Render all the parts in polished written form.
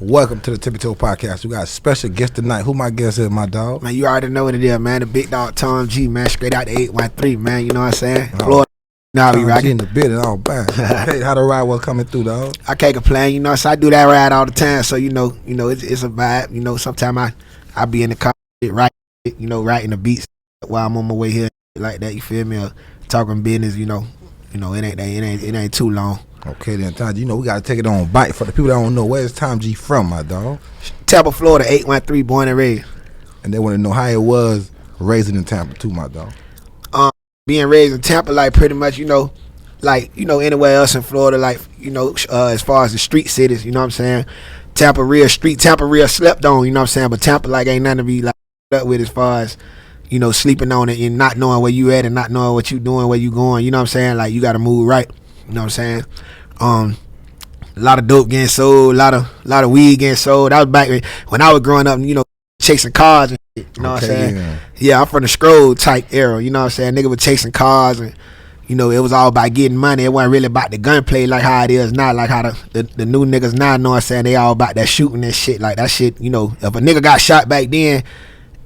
Welcome to the Tippie podcast. We got a special guest tonight. Who my guest is, my dog? Man, you already know what it is, man. The big dog Tom G, man. Straight out the 813, man. You know what I'm saying? Florida. Now we Tom G in rocking. the building, all bad. Hey, how the ride was coming through, dog? I can't complain, you know. So I do that ride all the time. So you know, it's a vibe. You know, sometimes I be in the car, writing the beats while I'm on my way here, like that. You feel me? Or talking business. You know, it ain't too long. Okay, then, Tom G, we got to take it on bite. For the people that don't know, where's Tom G from, my dog? Tampa, Florida, 813, born and raised. And they want to know how it was raising in Tampa, too, my dog. Being raised in Tampa, like pretty much, anywhere else in Florida, like, as far as the street cities, you know what I'm saying? Tampa real street, Tampa real slept on, you know what I'm saying? But Tampa, like, ain't nothing to be, like, up with as far as, sleeping on it and not knowing where you at and not knowing what you doing, where you going, you know what I'm saying? Like, you got to move right, you know what I'm saying? A lot of dope getting sold, a lot of weed getting sold. That was back when I was growing up, chasing cars and shit, you know what I'm saying? Yeah, I'm from the scroll type era, you know what I'm saying? Nigga was chasing cars and, it was all about getting money. It wasn't really about the gunplay like how it is now, like how the new niggas now, know what I'm saying? They all about that shooting and shit. Like that shit, if a nigga got shot back then,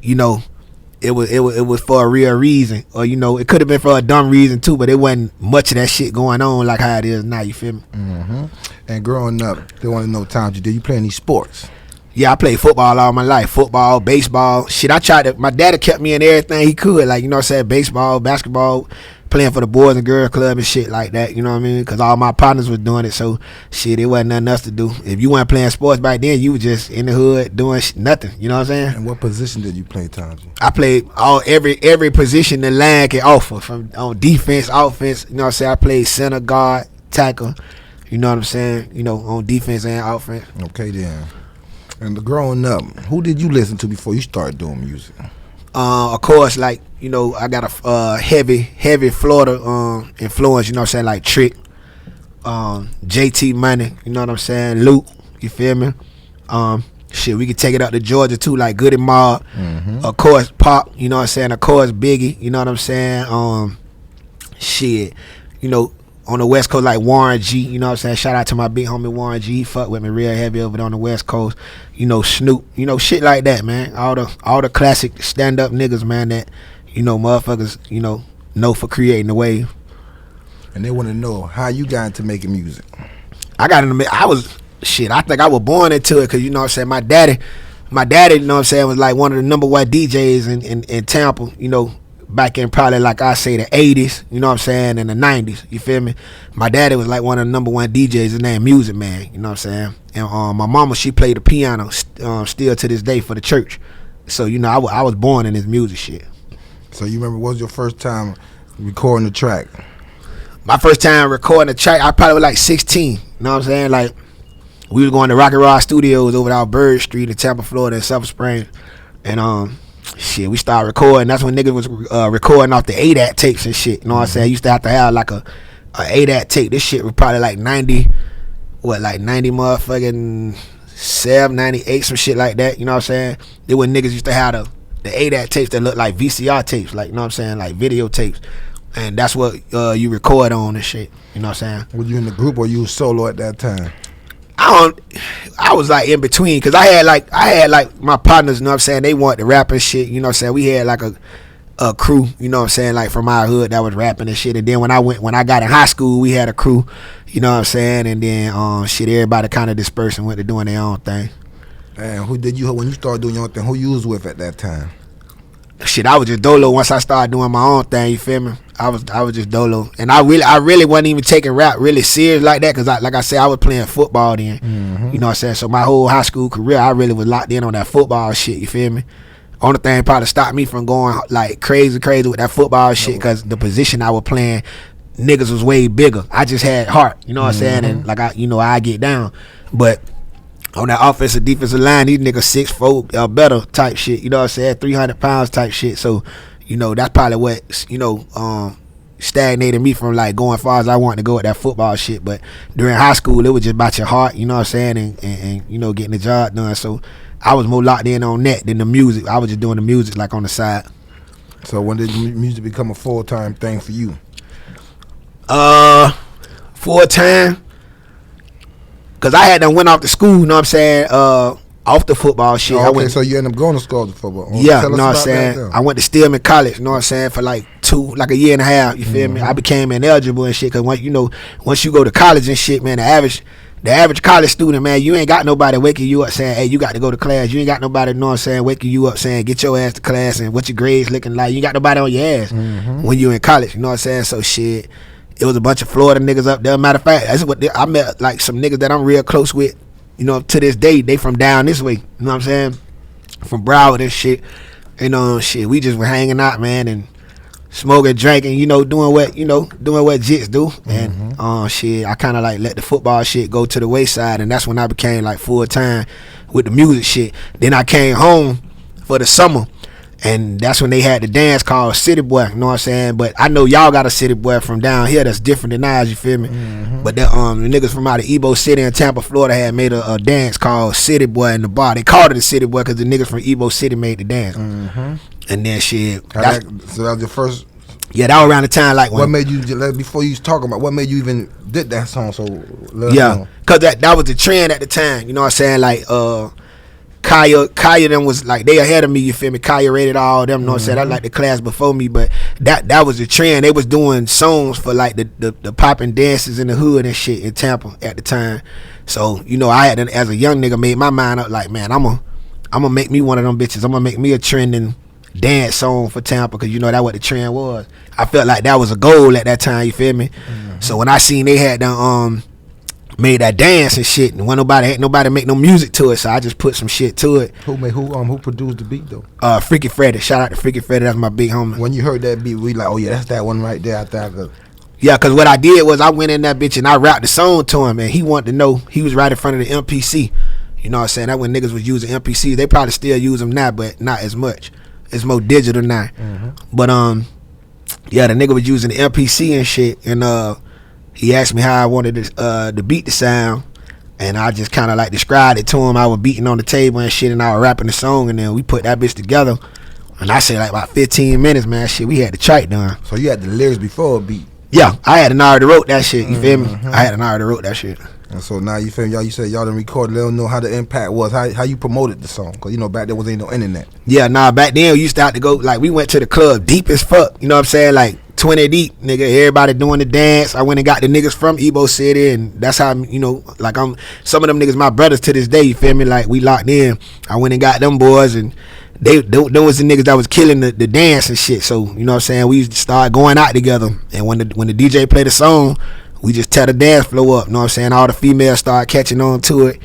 it was for a real reason. Or, it could have been for a dumb reason too, but it wasn't much of that shit going on like how it is now, you feel me? Mm-hmm. And growing up, they want to know, Tom G, did you play any sports? Yeah, I played football all my life. Football, baseball. Shit, my daddy kept me in everything he could. Like, baseball, basketball, playing for the Boys and Girls Club and shit like that. You know what I mean? Because all my partners was doing it. So, shit, it wasn't nothing else to do. If you weren't playing sports back then, you were just in the hood doing nothing. You know what I'm saying? And what position did you play, Tom G? I played every position the line can offer. From on defense, offense. You know what I'm saying? I played center, guard, tackle. You know what I'm saying? On defense and offense. Okay, then. And growing up, who did you listen to before you started doing music? Of course, like, I got a heavy Florida influence, you know what I'm saying, like Trick, JT Money, you know what I'm saying, Luke, you feel me? Shit, we could take it up to Georgia too, like Goody Mob, of course, Pop, you know what I'm saying, of course, Biggie, you know what I'm saying, shit, on the West Coast, like Warren G, you know what I'm saying? Shout out to my big homie Warren G. He fuck with me real heavy over there on the West Coast. Snoop, shit like that, man. All the classic stand up niggas, man, that, motherfuckers, know for creating the wave. And they want to know how you got into making music. I think I was born into it, cause you know what I'm saying, my daddy, you know what I'm saying, was like one of the number one DJs in Tampa, back in probably, like I say, the 80s, you know what I'm saying, and the 90s, you feel me? My daddy was like one of the number one DJs, his name Music Man, you know what I'm saying? And my mama, she played the piano still to this day for the church. So, I was born in this music shit. So you remember, what was your first time recording the track? My first time recording the track, I probably was like 16, you know what I'm saying? Like, we was going to Rocky Rock Studios over there on Bird Street in Tampa, Florida, in Sulphur Springs. And, shit, we started recording. That's when niggas was recording off the ADAT tapes and shit. You know what I'm saying? Used to have to have like a ADAT tape. This shit was probably like 90 motherfucking 7, 98, some shit like that. You know what I'm saying? Then when niggas used to have the ADAT tapes that look like VCR tapes, like, you know what I'm saying? Like video tapes. And that's what you record on and shit. You know what I'm saying? Were you in the group or you was solo at that time? I was like in between, cause I had like my partners, you know what I'm saying, they wanted to rap and shit, you know what I'm saying. We had like a crew, you know what I'm saying, like from our hood that was rapping and shit. And then when I got in high school, we had a crew, you know what I'm saying. And then shit, everybody kind of dispersed and went to doing their own thing. And when you started doing your own thing, who you was with at that time? Shit, I was just dolo once I started doing my own thing, you feel me? I was just dolo, and I really wasn't even taking rap really serious like that, cause like I said, I was playing football then, you know what I'm saying. So my whole high school career, I really was locked in on that football shit, you feel me? Only thing probably stopped me from going like crazy with that football shit, cause the position I was playing, niggas was way bigger. I just had heart, you know what I'm saying, and like I get down, but on that offensive defensive line, these niggas 6'4" or better type shit, you know what I'm saying, 300 pounds type shit. So, that's probably what, stagnated me from like going as far as I wanted to go with that football shit. But during high school, it was just about your heart, you know what I'm saying, and getting the job done. So I was more locked in on that than the music. I was just doing the music like on the side. So when did music become a full-time thing for you? Full time, Cause I had done went off to school, you know what I'm saying, off the football shit. Oh, okay, so you ended up going to school for football. Yeah, you know what I'm saying. I went to Stillman College, you know what I'm saying, for like a year and a half. You feel me? I became ineligible and shit. Cause once you go to college and shit, man, the average college student, man, you ain't got nobody waking you up saying, hey, you got to go to class. You ain't got nobody, you know what I'm saying, waking you up saying, get your ass to class and what your grades looking like. You ain't got nobody on your ass when you in college, you know what I'm saying. So shit, it was a bunch of Florida niggas up there. Matter of fact, that's what I met, like some niggas that I'm real close with. You know, to this day, they from down this way. You know what I'm saying? From Broward and shit. You know, shit. We just were hanging out, man, and smoking, drinking. You know, doing what jits do. And shit, I kind of like let the football shit go to the wayside, and that's when I became like full time with the music shit. Then I came home for the summer. And that's when they had the dance called City Boy, you know what I'm saying? But I know y'all got a City Boy from down here that's different than ours, you feel me? But the niggas from out of Ebo City in Tampa, Florida had made a dance called City Boy in the bar. They called it a City Boy because the niggas from Ebo City made the dance. And then shit. So that was your first? Yeah, that was around the time like when. What made you, before you was talking about, what made you even did that song? So yeah, because that was the trend at the time, you know what I'm saying? Like, Kaya them was like they ahead of me, you feel me? Kaya rated all them, you know what I'm saying? I like the class before me, but that was the trend. They was doing songs for like the popping dances in the hood and shit in Tampa at the time. So, you know, I had as a young nigga made my mind up like, man, I'm gonna make me one of them bitches. I'm gonna make me a trending dance song for Tampa, because you know that what the trend was. I felt like that was a goal at that time, you feel me? So when I seen they had done made that dance and shit, and ain't nobody make no music to it, so I just put some shit to it. Who produced the beat though? Freaky Freddy. Shout out to Freaky Freddy, that's my big homie. When you heard that beat, we like, oh yeah, that's that one right there. I thought, yeah, cause what I did was I went in that bitch and I rapped the song to him, and he wanted to know. He was right in front of the MPC. You know what I'm saying? That when niggas was using MPC, they probably still use them now, but not as much. It's more digital now. But yeah, the nigga was using the MPC and shit, and he asked me how I wanted the beat to sound, and I just kind of like described it to him. I was beating on the table and shit, and I was rapping the song, and then we put that bitch together. And I said like about 15 minutes, man. Shit, we had the track done. So you had the lyrics before a beat? Yeah, I had already wrote that shit. You feel me? I had already wrote that shit. And so now you feel me? You said y'all done recorded. They don't know how the impact was. How you promoted the song? Because you know back there ain't no internet. Yeah, nah. Back then we used to have to go, like, we went to the club deep as fuck. You know what I'm saying? Like 20 deep, nigga. Everybody doing the dance. I went and got the niggas from Ebo City, and that's how, you know, like some of them niggas my brothers to this day. You feel me? Like we locked in. I went and got them boys, and they was the niggas that was killing the dance and shit. So you know what I'm saying? We used to start going out together, and when the DJ played the song, we just tear the dance floor up. You know what I'm saying? All the females started catching on to it.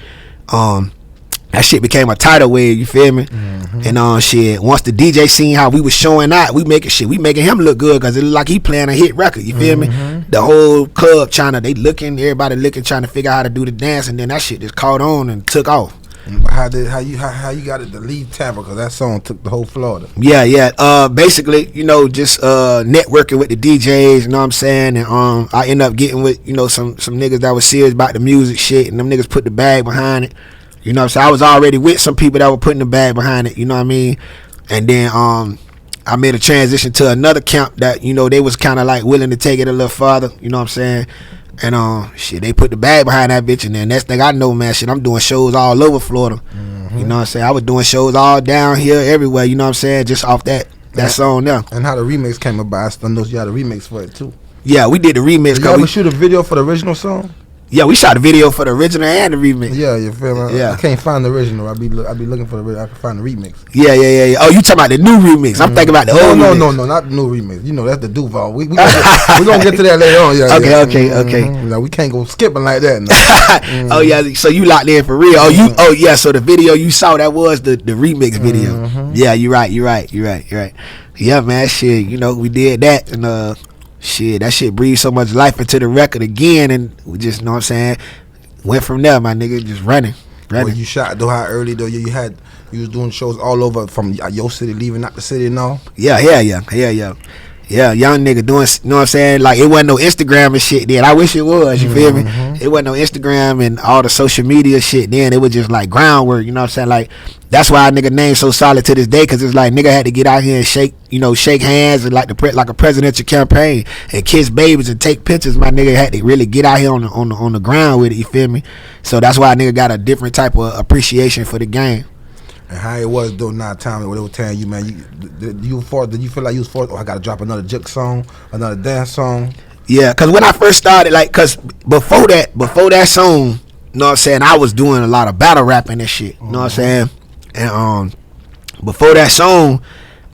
That shit became a tidal wave, you feel me? And shit, once the DJ seen how we was showing out, we making him look good, because it looked like he playing a hit record, you feel me? The whole club everybody looking, trying to figure out how to do the dance, and then that shit just caught on and took off. How you got it to leave Tampa? Because that song took the whole Florida. Yeah. Basically, you know, just networking with the DJs. You know what I'm saying? And I ended up getting with, you know, some niggas that was serious about the music shit, and them niggas put the bag behind it. You know what I'm saying? I was already with some people that were putting the bag behind it. You know what I mean? And then I made a transition to another camp that, you know, they was kind of like willing to take it a little farther. You know what I'm saying? And shit, they put the bag behind that bitch, and then next thing I know, man, shit, I'm doing shows all over Florida. You know what I'm saying? I was doing shows all down here, everywhere. You know what I'm saying? Just off that song there. And how the remix came about? I know you had a remix for it too. Yeah, we did the remix. Did you ever shoot a video for the original song? Yeah, we shot a video for the original and the remix. Yeah, you feel me? Yeah. I can't find the original. I be looking for the original. I can find the remix. Yeah. Oh, you talking about the new remix? I'm thinking about the old remix. No, not the new remix. You know, that's the Duval. We gonna get to that later on. Yeah. Okay. Like, we can't go skipping like that. No. Oh yeah, so you locked in for real. Oh yeah, so the video you saw, that was the remix video. Yeah, you're right. Yeah, man, shit, you know, we did that, and shit, that shit breathed so much life into the record again, and we just, you know what I'm saying, went from there, my nigga, just running. Well, you shot though, how early though you was doing shows all over from your city, leaving out the city and all? Yeah. Yeah, young nigga doing, you know what I'm saying? Like, it wasn't no Instagram and shit then. I wish it was, you feel me? It wasn't no Instagram and all the social media shit then. It was just like groundwork, you know what I'm saying? Like, that's why a nigga name so solid to this day, because it's like nigga had to get out here and shake hands and like a presidential campaign and kiss babies and take pictures. My nigga had to really get out here on the ground with it, you feel me? So that's why a nigga got a different type of appreciation for the game. And how it was during that time when they were telling you, man, did you feel like you was forced? Oh, I gotta drop another juke song, another dance song. Yeah, cause when I first started, like, cause before that song, you know what I'm saying, I was doing a lot of battle rapping and shit. You know what I'm saying? And before that song,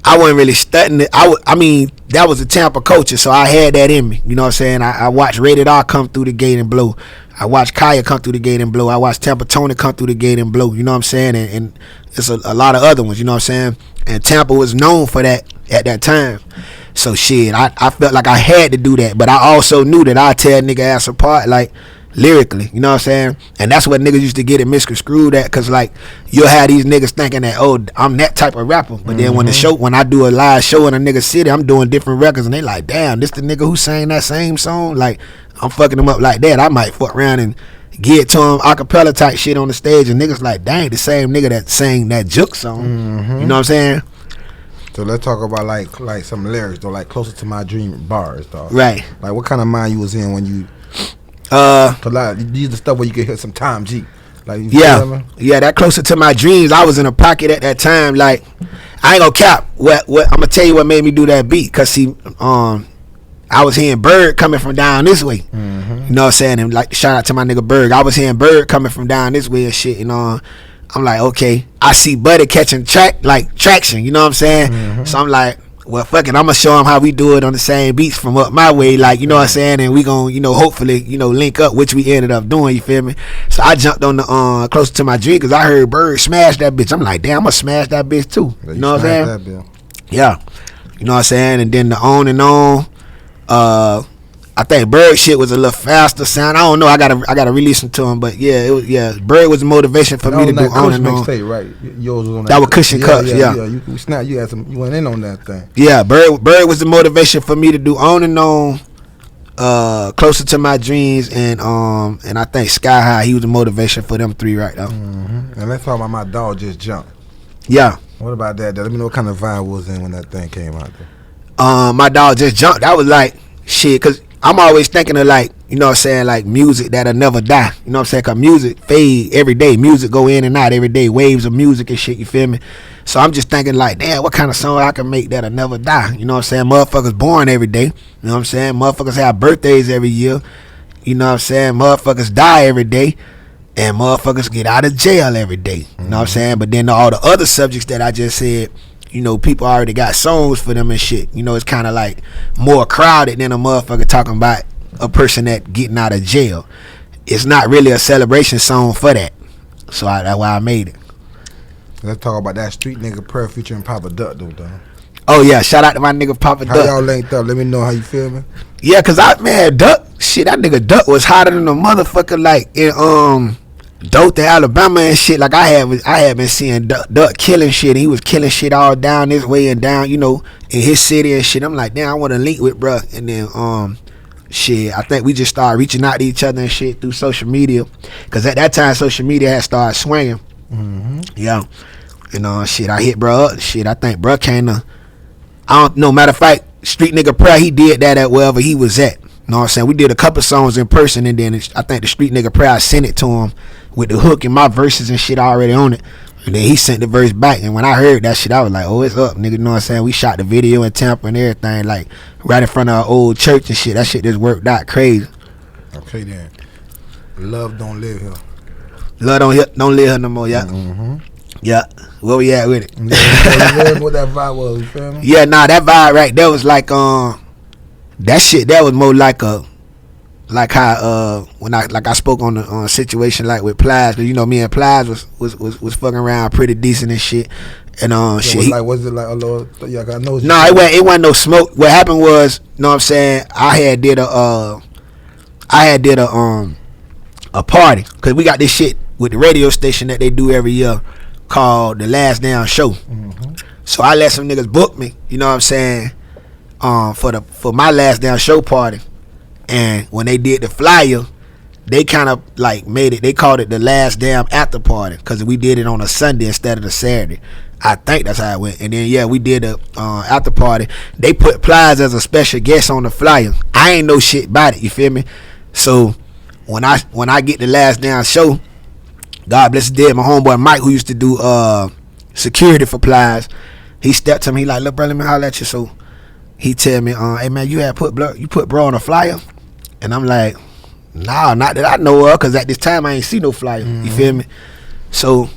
I wasn't really studying it. I mean, that was the Tampa culture, so I had that in me. You know what I'm saying? I watched Rated R come through the gate and blow. I watched Kaya come through the gate and blow. I watched Tampa Tony come through the gate and blow. You know what I'm saying? And it's a lot of other ones. You know what I'm saying? And Tampa was known for that at that time. So shit, I felt like I had to do that, but I also knew that I'd tear nigga ass apart, like, lyrically, you know what I'm saying? And that's what niggas used to get it misconstrued at, cause like you'll have these niggas thinking that, oh, I'm that type of rapper, but then when I do a live show in a nigga city, I'm doing different records, and they like, damn, this the nigga who sang that same song. Like, I'm fucking them up like that. I might fuck around and get to him acapella type shit on the stage, and niggas like, dang, the same nigga that sang that juke song. You know what I'm saying? So let's talk about like some lyrics though, like Closer to My Dream bars, dog. Right. Like, what kind of mind you was in when you? Cause like these the stuff where you could hit some Tom G. Like, yeah, that Closer to My Dreams. I was in a pocket at that time. Like, I ain't gonna cap. What I'm gonna tell you what made me do that beat. Cause see, I was hearing Bird coming from down this way. You know what I'm saying? And like, shout out to my nigga Bird. I was hearing Bird coming from down this way and shit. You know, I'm like, okay, I see Buddy catching traction. You know what I'm saying? So I'm like, well, fuck it, I'm gonna show him how we do it on the same beats from up my way, like, you know what I'm saying, and we gonna, you know, hopefully, you know, link up, which we ended up doing, you feel me? So I jumped on the Closer to My Dream, because I heard Bird smash that bitch. I'm like, damn, I'm gonna smash that bitch too. You know what I'm saying? Yeah, you know what I'm saying? And then the On and On, I think Bird shit was a little faster sound. I don't know. I gotta re-listen to him, but yeah, Bird was the motivation for me to do On and On. Right? Yours was on that was Cushion Cups. Yeah. You went in on that thing. Yeah, Bird was the motivation for me to do On and On, Closer to My Dreams, and I think Sky High. He was the motivation for them three right now. And let's talk about My Dog Just Jumped. Yeah. What about that? Let me know what kind of vibe was in when that thing came out there. My Dog Just Jumped. That was like shit, cause I'm always thinking of, like, you know what I'm saying, like music that'll never die. You know what I'm saying? Cause music fade every day. Music go in and out every day. Waves of music and shit, you feel me? So I'm just thinking like, damn, what kind of song I can make that'll never die? You know what I'm saying? Motherfuckers born every day. You know what I'm saying? Motherfuckers have birthdays every year. You know what I'm saying? Motherfuckers die every day. And motherfuckers get out of jail every day. You know what I'm saying? But then all the other subjects that I just said, you know, people already got songs for them and shit. You know, it's kind of like more crowded than a motherfucker talking about a person that getting out of jail. It's not really a celebration song for that. So that's why I made it. Let's talk about that Street Nigga Prayer featuring Papa Duck, though, dog. Oh yeah, shout out to my nigga Papa Duck. How y'all linked up? Let me know how you feel, man. Yeah, cause Duck, that nigga Duck was hotter than a motherfucker, like in Dothan, Alabama and shit. Like I had been seeing Duck killing shit. He was killing shit all down this way and down, you know, in his city and shit. I'm like, damn, I want to link with bruh. And then shit, I think we just started reaching out to each other and shit through social media, cause at that time social media had started swinging. Yeah, you know, shit, I hit bruh up. Shit, I think bruh came to, I don't know, matter of fact, Street Nigga Prayer, he did that at wherever he was at. You know what I'm saying? We did a couple songs in person, and then I think the Street Nigga Prayer, I sent it to him with the hook and my verses and shit already on it. And then he sent the verse back, and when I heard that shit, I was like, oh, it's up, nigga. You know what I'm saying? We shot the video in Tampa and everything, like right in front of our old church and shit. That shit just worked out crazy. Okay, then. Love don't live here. Love don't live here no more, yeah. Yeah, where we at with it? What that vibe was, you feel me? Yeah, nah, that vibe right there was like, that shit, that was more like how when I spoke on the situation like with Plies, cause you know me and Plies was fucking around pretty decent and shit, and shit. Was it like a little? Yeah, I know. No, it wasn't no smoke. What happened was, you know what I'm saying, I had did a party, cause we got this shit with the radio station that they do every year called The Last Damn Show. So I let some niggas book me, you know what I'm saying, for my last damn show party, and when they did the flyer, they kind of like made it. They called it the last damn after party because we did it on a Sunday instead of the Saturday. I think that's how it went. And then we did a after party. They put Plies as a special guest on the flyer. I ain't know shit about it. You feel me? So when I get the last damn show, God bless his dead, my homeboy Mike, who used to do security for Plies, he stepped to me. He like, look, bro, let me holler at you. So he tell me, hey man, you put bro on a flyer, and I'm like, nah, not that I know of, cause at this time I ain't see no flyer. You feel me? So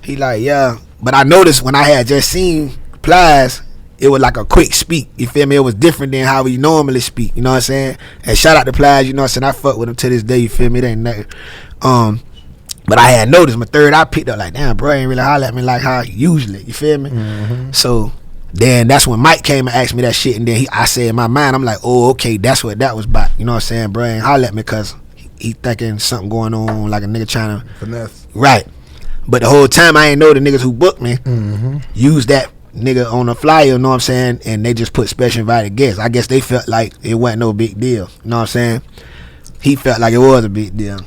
he like, yeah. But I noticed when I had just seen Plies, it was like a quick speak. You feel me? It was different than how we normally speak. You know what I'm saying? And shout out to Plies. You know what I'm saying? I fuck with him to this day. You feel me? It ain't nothing. But I had noticed my third eye picked up like, damn, bro, ain't really holler at me like how usually. You feel me? So then that's when Mike came and asked me that shit, and then I said in my mind, I'm like, oh, okay, that's what that was about. You know what I'm saying? Bro, ain't holler at me because he thinking something going on, like a nigga trying to finesse. Right. But the whole time I ain't know the niggas who booked me used that nigga on the flyer, you know what I'm saying? And they just put special invited guests. I guess they felt like it wasn't no big deal. You know what I'm saying? He felt like it was a big deal.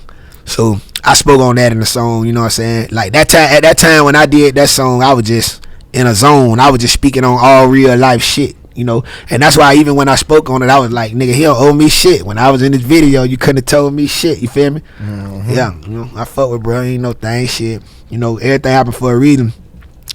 So I spoke on that in the song, you know what I'm saying? Like at that time when I did that song, I was just in a zone. I was just speaking on all real life shit, you know? And that's why even when I spoke on it, I was like, nigga, he don't owe me shit. When I was in this video, you couldn't have told me shit, you feel me? Yeah, you know, I fuck with bro, ain't no thing, shit. You know, everything happened for a reason.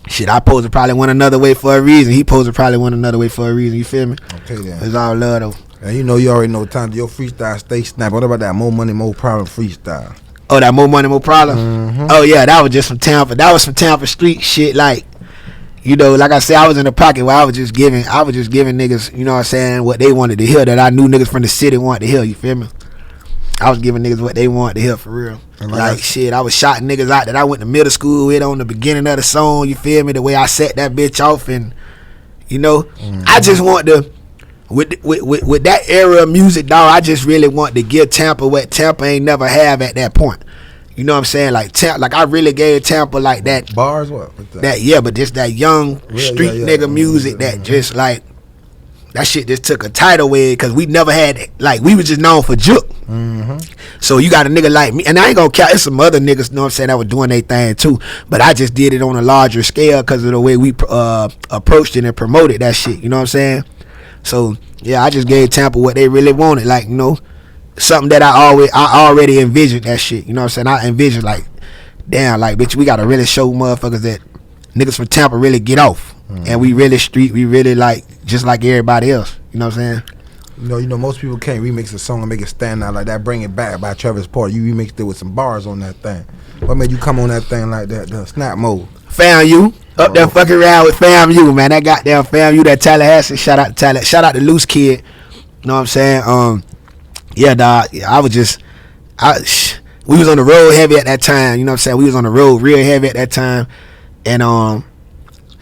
Shit, I supposed to probably went another way for a reason. He supposed to probably went another way for a reason, you feel me? Okay then. It's all love though. And you know, you already know time to your freestyle stay snap. What about that more money, more problem freestyle? Oh, that more money, more problem? Oh yeah, that was just from Tampa. That was some Tampa street shit, like, you know, like I said, I was in the pocket where I was just giving niggas, you know what I'm saying, what they wanted to hear, that I knew niggas from the city wanted to hear, you feel me? I was giving niggas what they wanted to hear for real. Like shit, I was shouting niggas out that I went to middle school with on the beginning of the song, you feel me? The way I set that bitch off, and you know, I just want to, with that era of music, dog, I just really want to give Tampa what Tampa ain't never have at that point. You know what I'm saying? Like like I really gave Tampa like that bars. What? That yeah, but just that young street nigga music that just like that shit just took a tidal wave because we never had it. Like we was just known for Jook. So you got a nigga like me, and I ain't gonna count. There's some other niggas, you know what I'm saying, that were doing their thing too. But I just did it on a larger scale because of the way we approached it and promoted that shit. You know what I'm saying? So yeah, I just gave Tampa what they really wanted. Like, you know, something that I already envisioned that shit. You know what I'm saying? I envisioned like, damn, like bitch, we gotta really show motherfuckers that niggas from Tampa really get off, and we really street, we really like just like everybody else. You know what I'm saying? You know, most people can't remix a song and make it stand out like that. Bring It Back by Travis Porter. You remixed it with some bars on that thing. What made you come on that thing like that? The snap mode. Fam You. Up there fucking around with Fam You, man. That goddamn Fam You, that Tallahassee. Shout out to Tallahassee. Shout out to Loose Kid. You know what I'm saying? Yeah, dog. I was just, we was on the road heavy at that time. You know what I'm saying? We was on the road real heavy at that time. And,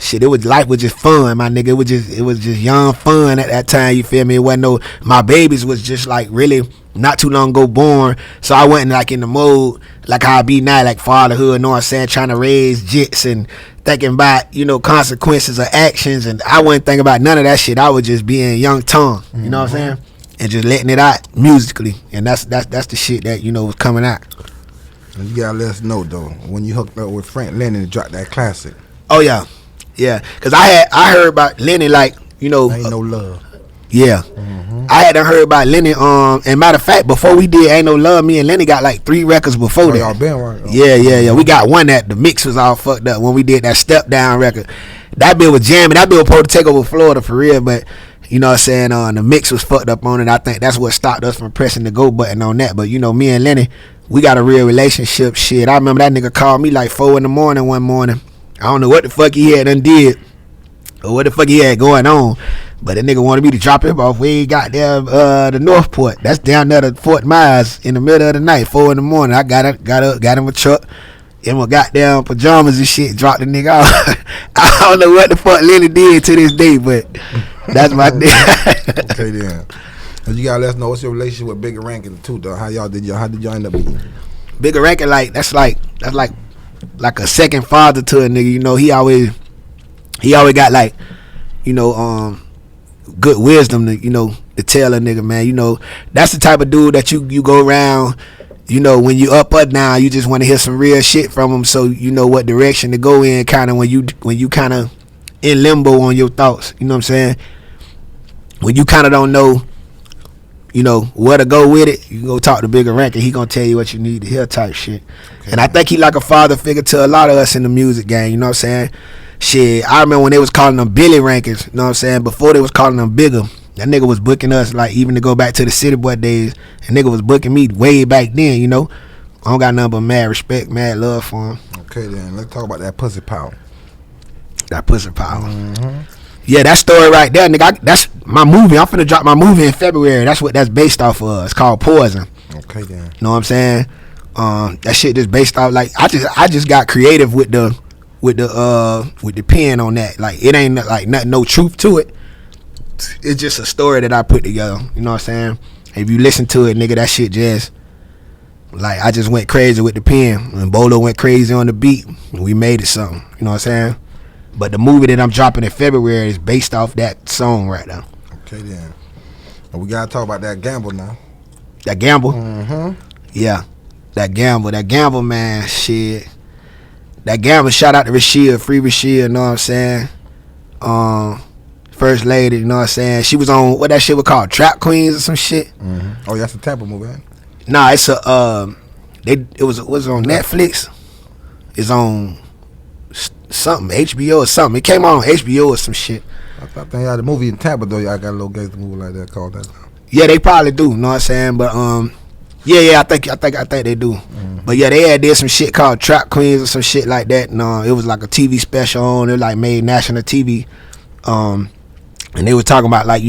shit, life was just fun, my nigga. It was just young fun at that time, you feel me? It wasn't no, my babies was just like really not too long ago born. So I wasn't like in the mode like how I be now, like fatherhood, you know what I'm saying, trying to raise jits and thinking about, you know, consequences of actions. And I wasn't thinking about none of that shit. I was just being young tongue, you know what I'm saying? And just letting it out musically. And that's the shit that, you know, was coming out. And you gotta let us know though, when you hooked up with Frank Lennon to drop that classic. Oh yeah. Yeah, cause I heard about Lenny, like, you know, Ain't No Love. Yeah, I hadn't heard about Lenny. And matter of fact, before we did Ain't No Love, me and Lenny got like 3 records before that. Y'all been right? Yeah. We got one that the mix was all fucked up when we did that Step Down record. That bill was jamming. That bill was supposed to take over Florida for real, but you know what I'm saying, the mix was fucked up on it. I think that's what stopped us from pressing the go button on that. But you know, me and Lenny, we got a real relationship. Shit, I remember that nigga called me like 4 a.m. one morning. I don't know what the fuck he had done did or what the fuck he had going on, but that nigga wanted me to drop him off where he got there, the Northport. That's down there to Fort Myers in the middle of the night, 4 a.m. I got up, got him a truck, in my goddamn pajamas and shit, dropped the nigga off. I don't know what the fuck Lenny did to this day, but that's my nigga. Okay then. And you gotta let us know what's your relationship with Bigger Rankin too, though. How did y'all end up meeting? Bigger Rankin, like that's like a second father to a nigga. You know, he always got like, you know, good wisdom to, to tell a nigga, man. That's the type of dude that you go around, when you up or down, you just want to hear some real shit from him, so you know what direction to go in, kind of when you kind of in limbo on your thoughts. You know what I'm saying? When you kind of don't know, where to go with it, you go talk to Bigger Rank and he gonna tell you what you need to hear type shit. Okay. And I think he like a father figure to a lot of us in the music game. You know what I'm saying? Shit, I remember when they was calling them Billy Rankers. You know what I'm saying? Before they was calling them Bigger. That nigga was booking us, like, even to go back to the City Boy days. And nigga was booking me way back then, I don't got nothing but mad respect, mad love for him. Okay, then. Let's talk about that pussy power. That pussy power. Mm-hmm. Yeah, that story right there, nigga, that's my movie. I'm finna drop my movie in February. That's what that's based off of. It's called Poison. Okay, then. You know what I'm saying? That shit just based off, like, I just got creative with the pen on that. Like, it ain't like nothing, no truth to it. It's just a story that I put together. You know what I'm saying? If you listen to it, nigga, that shit just, like, I just went crazy with the pen, and Bolo went crazy on the beat, and we made it something. You know what I'm saying? But the movie that I'm dropping in February is based off that song right now. Okay, then. And we gotta talk about that gamble now. That gamble? Mm-hmm. Yeah. That gamble, man, shit. That gamble, shout out to Rashia, free Rashia, you know what I'm saying? First lady, you know what I'm saying? She was on, what that shit was called, Trap Queens or some shit. Mm-hmm. Oh, that's a Tampa movie, man. Nah, it's it was on Netflix. It's on something, HBO or something. It came on HBO or some shit. I think y'all had a movie in Tampa, though. Y'all got a little gangster movie like that called that. Yeah, they probably do, you know what I'm saying? But yeah, I think they do. Mm-hmm. But yeah, they had did some shit called Trap Queens or some shit like that. And it was like a TV special on. It like made national TV. And they were talking about, like,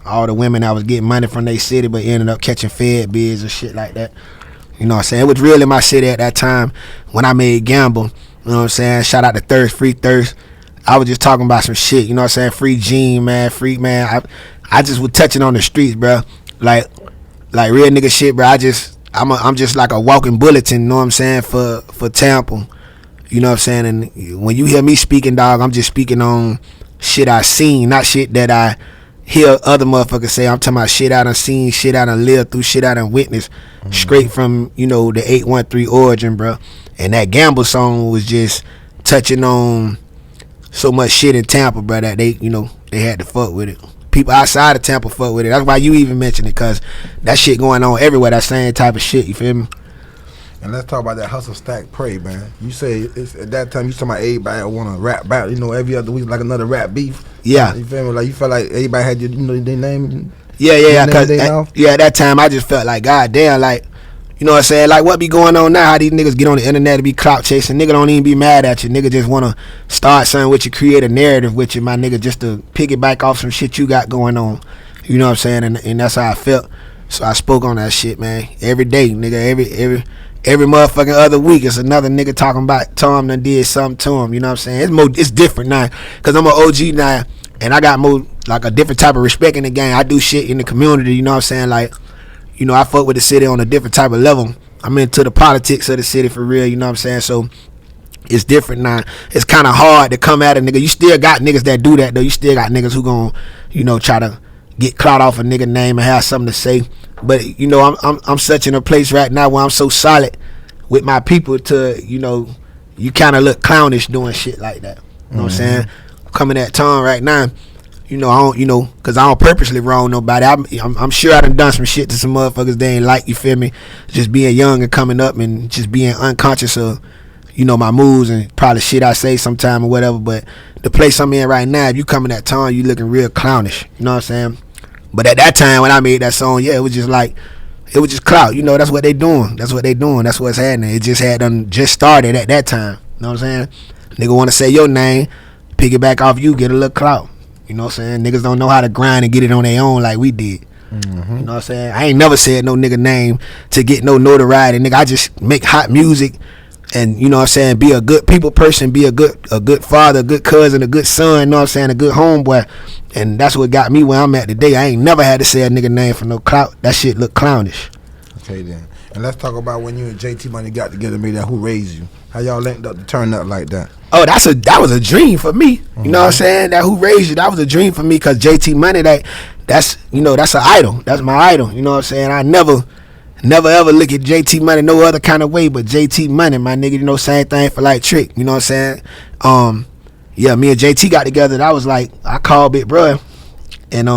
all the women that was getting money from their city but ended up catching fed bids and shit like that. You know what I'm saying? It was real in my city at that time when I made Gamble. You know what I'm saying? Shout out to Thirst, Free Thirst. I was just talking about some shit, you know what I'm saying? Free Gene, man, free, man. I just was touching on the streets, bro. Like real nigga shit, bro. I'm just like a walking bulletin, you know what I'm saying, for Tampa. You know what I'm saying? And when you hear me speaking, dog, I'm just speaking on shit I seen, not shit that I hear other motherfuckers say. I'm talking about shit I done seen, shit I done lived through, shit I done witnessed, straight from, the 813 origin, bro. And that Gamble song was just touching on so much shit in Tampa, bro, that they had to fuck with it. People outside of Tampa fuck with it. That's why you even mentioned it, because that shit going on everywhere, that same type of shit, you feel me? And let's talk about that hustle, stack, pray, man. You say it's, at that time you talking about everybody want to rap battle. Every other week like another rap beef. Yeah, you feel me? Like you felt like everybody had their name. Yeah. Cause at that time I just felt like, goddamn, like, you know what I'm saying? Like, what be going on now? How these niggas get on the internet to be clout chasing? Nigga don't even be mad at you. Nigga just want to start something with you, create a narrative with you, my nigga, just to piggyback off some shit you got going on. You know what I'm saying? And that's how I felt. So I spoke on that shit, man. Every day, nigga. Every motherfucking other week, it's another nigga talking about Tom done did something to him. You know what I'm saying? It's different now, because I'm an OG now, and I got more, like, a different type of respect in the game. I do shit in the community, you know what I'm saying? Like, I fuck with the city on a different type of level. I'm into the politics of the city for real, you know what I'm saying? So it's different now. It's kind of hard to come at a nigga. You still got niggas that do that, though. You still got niggas who gon', try to get clout off a nigga name and have something to say. But I'm such in a place right now where I'm so solid with my people to, you kind of look clownish doing shit like that. You know what I'm saying? Coming at Tom right now, I don't, because I don't purposely wrong nobody. I'm sure I done some shit to some motherfuckers they ain't like, you feel me? Just being young and coming up and just being unconscious of, my moves and probably shit I say sometime or whatever. But the place I'm in right now, if you coming at Tom, you looking real clownish. You know what I'm saying? But at that time when I made that song, yeah, it was just clout. That's what they doing. That's what's happening. It just just started at that time. You know what I'm saying? Nigga want to say your name, piggyback off you, get a little clout. You know what I'm saying? Niggas don't know how to grind and get it on their own like we did. Mm-hmm. You know what I'm saying? I ain't never said no nigga name to get no notoriety. Nigga, I just make hot music and, you know what I'm saying, be a good people person, be a good father, a good cousin, a good son, you know what I'm saying, a good homeboy. And that's what got me where I'm at today. I ain't never had to say a nigga name for no clout. That shit look clownish. Okay, then. And let's talk about when you and JT Money got together, made that. Who raised you? How y'all linked up to turn up like that? Oh, that was a dream for me. You know what I'm saying? That Who Raised You, that was a dream for me, because JT Money, that's an idol. That's my idol. You know what I'm saying? I never ever look at JT Money no other kind of way but JT Money, my nigga. You know, same thing for like Trick. You know what I'm saying? Yeah, me and JT got together. That was like, I called Big Bruh. And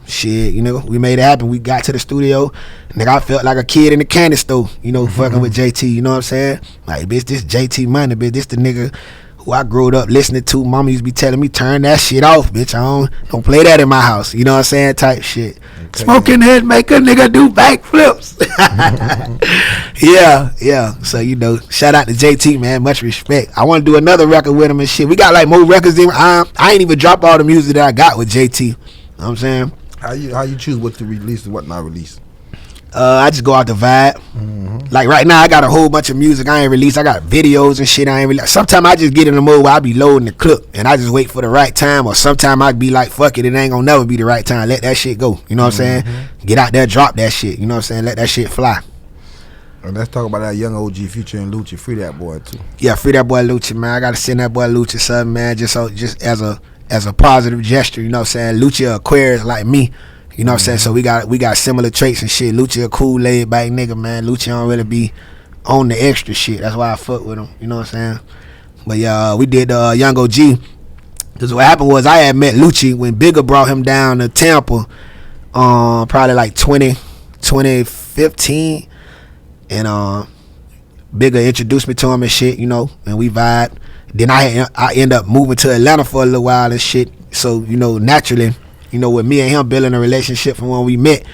shit, you know, we made it happen. We got to the studio, nigga. I felt like a kid in the candy store, you know, fucking with JT. You know what I'm saying? Like, bitch, this JT Money, bitch. This the nigga who I grew up listening to. Mama used to be telling me, turn that shit off, bitch. I don't play that in my house. You know what I'm saying? Type shit. Okay. Smoking head make a nigga do backflips. Yeah. So, you know, shout out to JT, man. Much respect. I want to do another record with him and shit. We got like more records than I ain't even drop all the music that I got with JT. You know what I'm saying? How you choose what to release and what not release? I just go out the vibe. Like right now, I got a whole bunch of music I ain't released. I got videos and shit I ain't released. Sometimes I just get in the mode where I be loading the clip and I just wait for the right time. Or sometimes I be like, fuck it, it ain't gonna never be the right time. Let that shit go. You know what I'm saying? Get out there, drop that shit. You know what I'm saying? Let that shit fly. And let's talk about that young OG Future and Lucci. Free that boy too. Yeah, free that boy Lucci, man. I gotta send that boy Lucci something, man. Just as a positive gesture, you know what I'm saying? Lucci Aquarius like me, you know what I'm saying? So we got similar traits and shit. Lucci a cool laid back nigga, man. Lucci don't really be on the extra shit. That's why I fuck with him, you know what I'm saying? But yeah, we did Young OG. Cause what happened was I had met Lucci when Bigger brought him down to Tampa, probably like 2015, and Bigger introduced me to him and shit, you know, and we vibed. Then I end up moving to Atlanta for a little while and shit. So, you know, naturally, you know, with me and him building a relationship from when we met,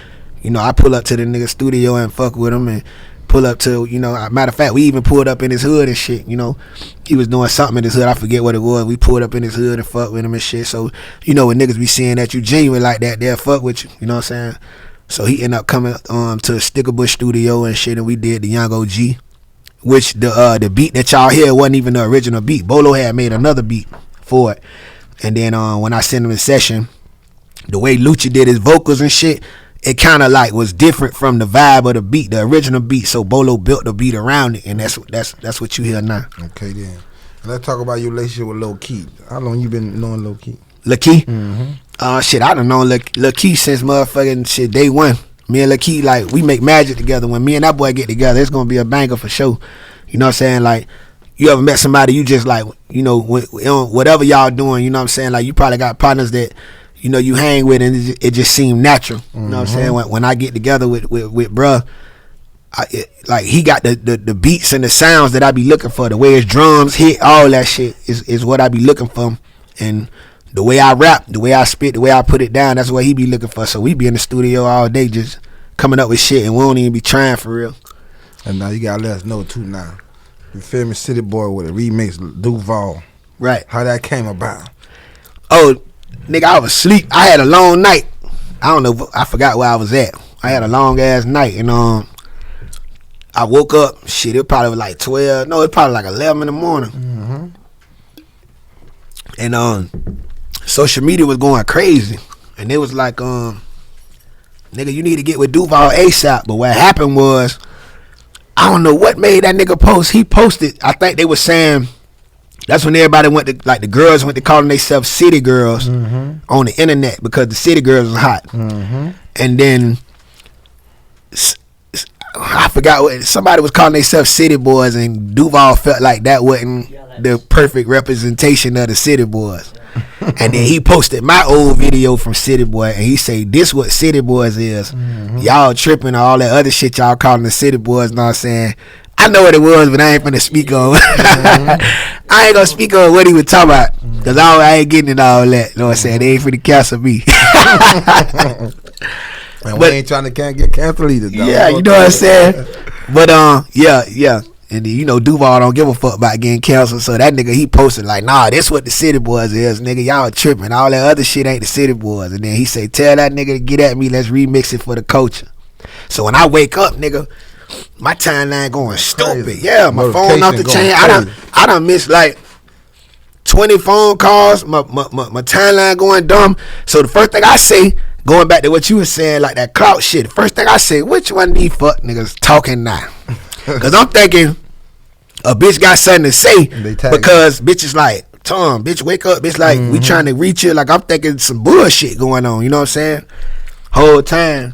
you know, I pull up to the nigga studio and fuck with him, and pull up to, you know, matter of fact, we even pulled up in his hood and shit, you know. He was doing something in his hood, I forget what it was. We pulled up in his hood and fuck with him and shit. So, you know, when niggas be seeing that you genuine like that, they'll fuck with you, you know what I'm saying? So he ended up coming to Stickerbush studio and shit, and we did the Young OG. Which the beat that y'all hear wasn't even the original beat. Bolo had made another beat for it. And then when I sent him in session, the way Lucci did his vocals and shit, it kind of like was different from the vibe of the beat, the original beat. So Bolo built the beat around it, and that's what you hear now. Okay then. Let's talk about your relationship with Lil Key. How long you been knowing Lil Key? Lil Key? Shit, I done known Lil Key since motherfucking shit day one. Me and Lil Key, like, we make magic together. When me and that boy get together, it's gonna be a banger for sure. You know what I'm saying? Like, you ever met somebody you just like, you know, whatever y'all doing, you know what I'm saying? Like, you probably got partners that, you know, you hang with and it just seemed natural. You know what I'm saying? When I get together with bruh, like, he got the beats and the sounds that I be looking for. The way his drums hit, all that shit is what I be looking for. And the way I rap, the way I spit, the way I put it down, that's what he be looking for. So we be in the studio all day just coming up with shit, and we don't even be trying for real. And now you gotta let us know too now. You feel me? City Boy with a remix, Duval. Right. How that came about. Oh, nigga, I was asleep. I had a long night. I don't know, I forgot where I was at. I had a long ass night, and I woke up, shit, it probably was like 12, no, it probably like 11 in the morning. And social media was going crazy, and it was like, nigga, you need to get with Duval ASAP. But what happened was, I don't know what made that nigga post. He posted, I think they were saying, that's when everybody went to, like, the girls went to calling themselves city girls on the internet because the city girls was hot. And then I forgot what somebody was calling themselves city boys, and Duval felt like that wasn't the perfect representation of the city boys. And then he posted my old video from City Boy, and he say, this what City Boys is. Y'all tripping all that other shit y'all calling the City Boys. Know what I'm saying? I know what it was, but I ain't finna speak on. I ain't gonna speak on what he was talking about, because I ain't getting into all that. Know what I'm saying? They ain't finna cancel me. Man, we ain't trying to get canceled either, though. Yeah, you know what I'm saying? But yeah. And then, you know, Duval don't give a fuck about getting canceled. So that nigga, he posted like, nah, this what the City Boys is, nigga. Y'all tripping. All that other shit ain't the City Boys. And then he say, tell that nigga to get at me. Let's remix it for the culture. So when I wake up, nigga, my timeline going stupid. Crazy. Yeah, my phone off the chain. I done missed like 20 phone calls. My timeline going dumb. So the first thing I say, going back to what you were saying, like that clout shit. The first thing I say, which one of these fuck niggas talking now? Because I'm thinking a bitch got something to say because bitch is like, Tom, bitch, wake up. Bitch, like, we trying to reach you. Like, I'm thinking some bullshit going on. You know what I'm saying? Whole time,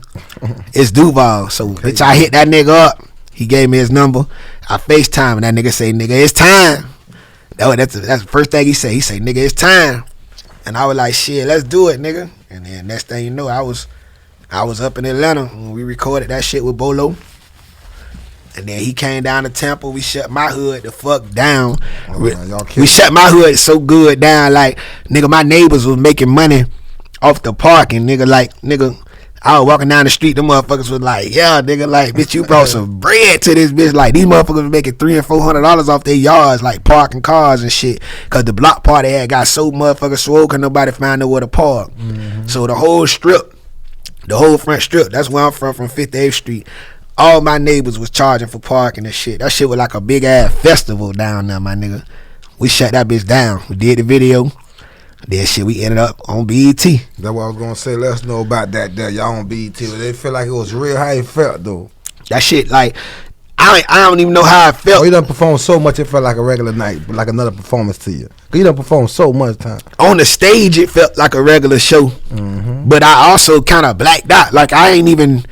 it's Duval. So, bitch, I hit that nigga up. He gave me his number. I FaceTime, and that nigga say, nigga, it's time. That's the first thing he say. He say, nigga, it's time. And I was like, shit, let's do it, nigga. And then next thing you know, I was up in Atlanta when we recorded that shit with Bolo. And then he came down to Tampa. We shut my hood the fuck down. We shut my hood so good down. Like, nigga, my neighbors was making money off the parking. Nigga, I was walking down the street. Them motherfuckers was like, yeah, nigga, like, bitch, you brought some bread to this bitch. Like, these motherfuckers was making $300 and $400 off their yards, like, parking cars and shit. Because the block party had got so motherfucking swole because nobody found nowhere to park. So the whole strip, the whole front strip, that's where I'm from 58th Street. All my neighbors was charging for parking and shit. That shit was like a big ass festival down there, my nigga. We shut that bitch down. We did the video. Then shit, we ended up on BET. That's what I was gonna say. Let us know about that. Y'all on BET. They feel like it was real. How it felt though? That shit, like, I don't even know how it felt. Oh, you done performed so much it felt like a regular night, like another performance to you. Cause you done performed so much time. On the stage, it felt like a regular show. But I also kind of blacked out. Like I ain't even,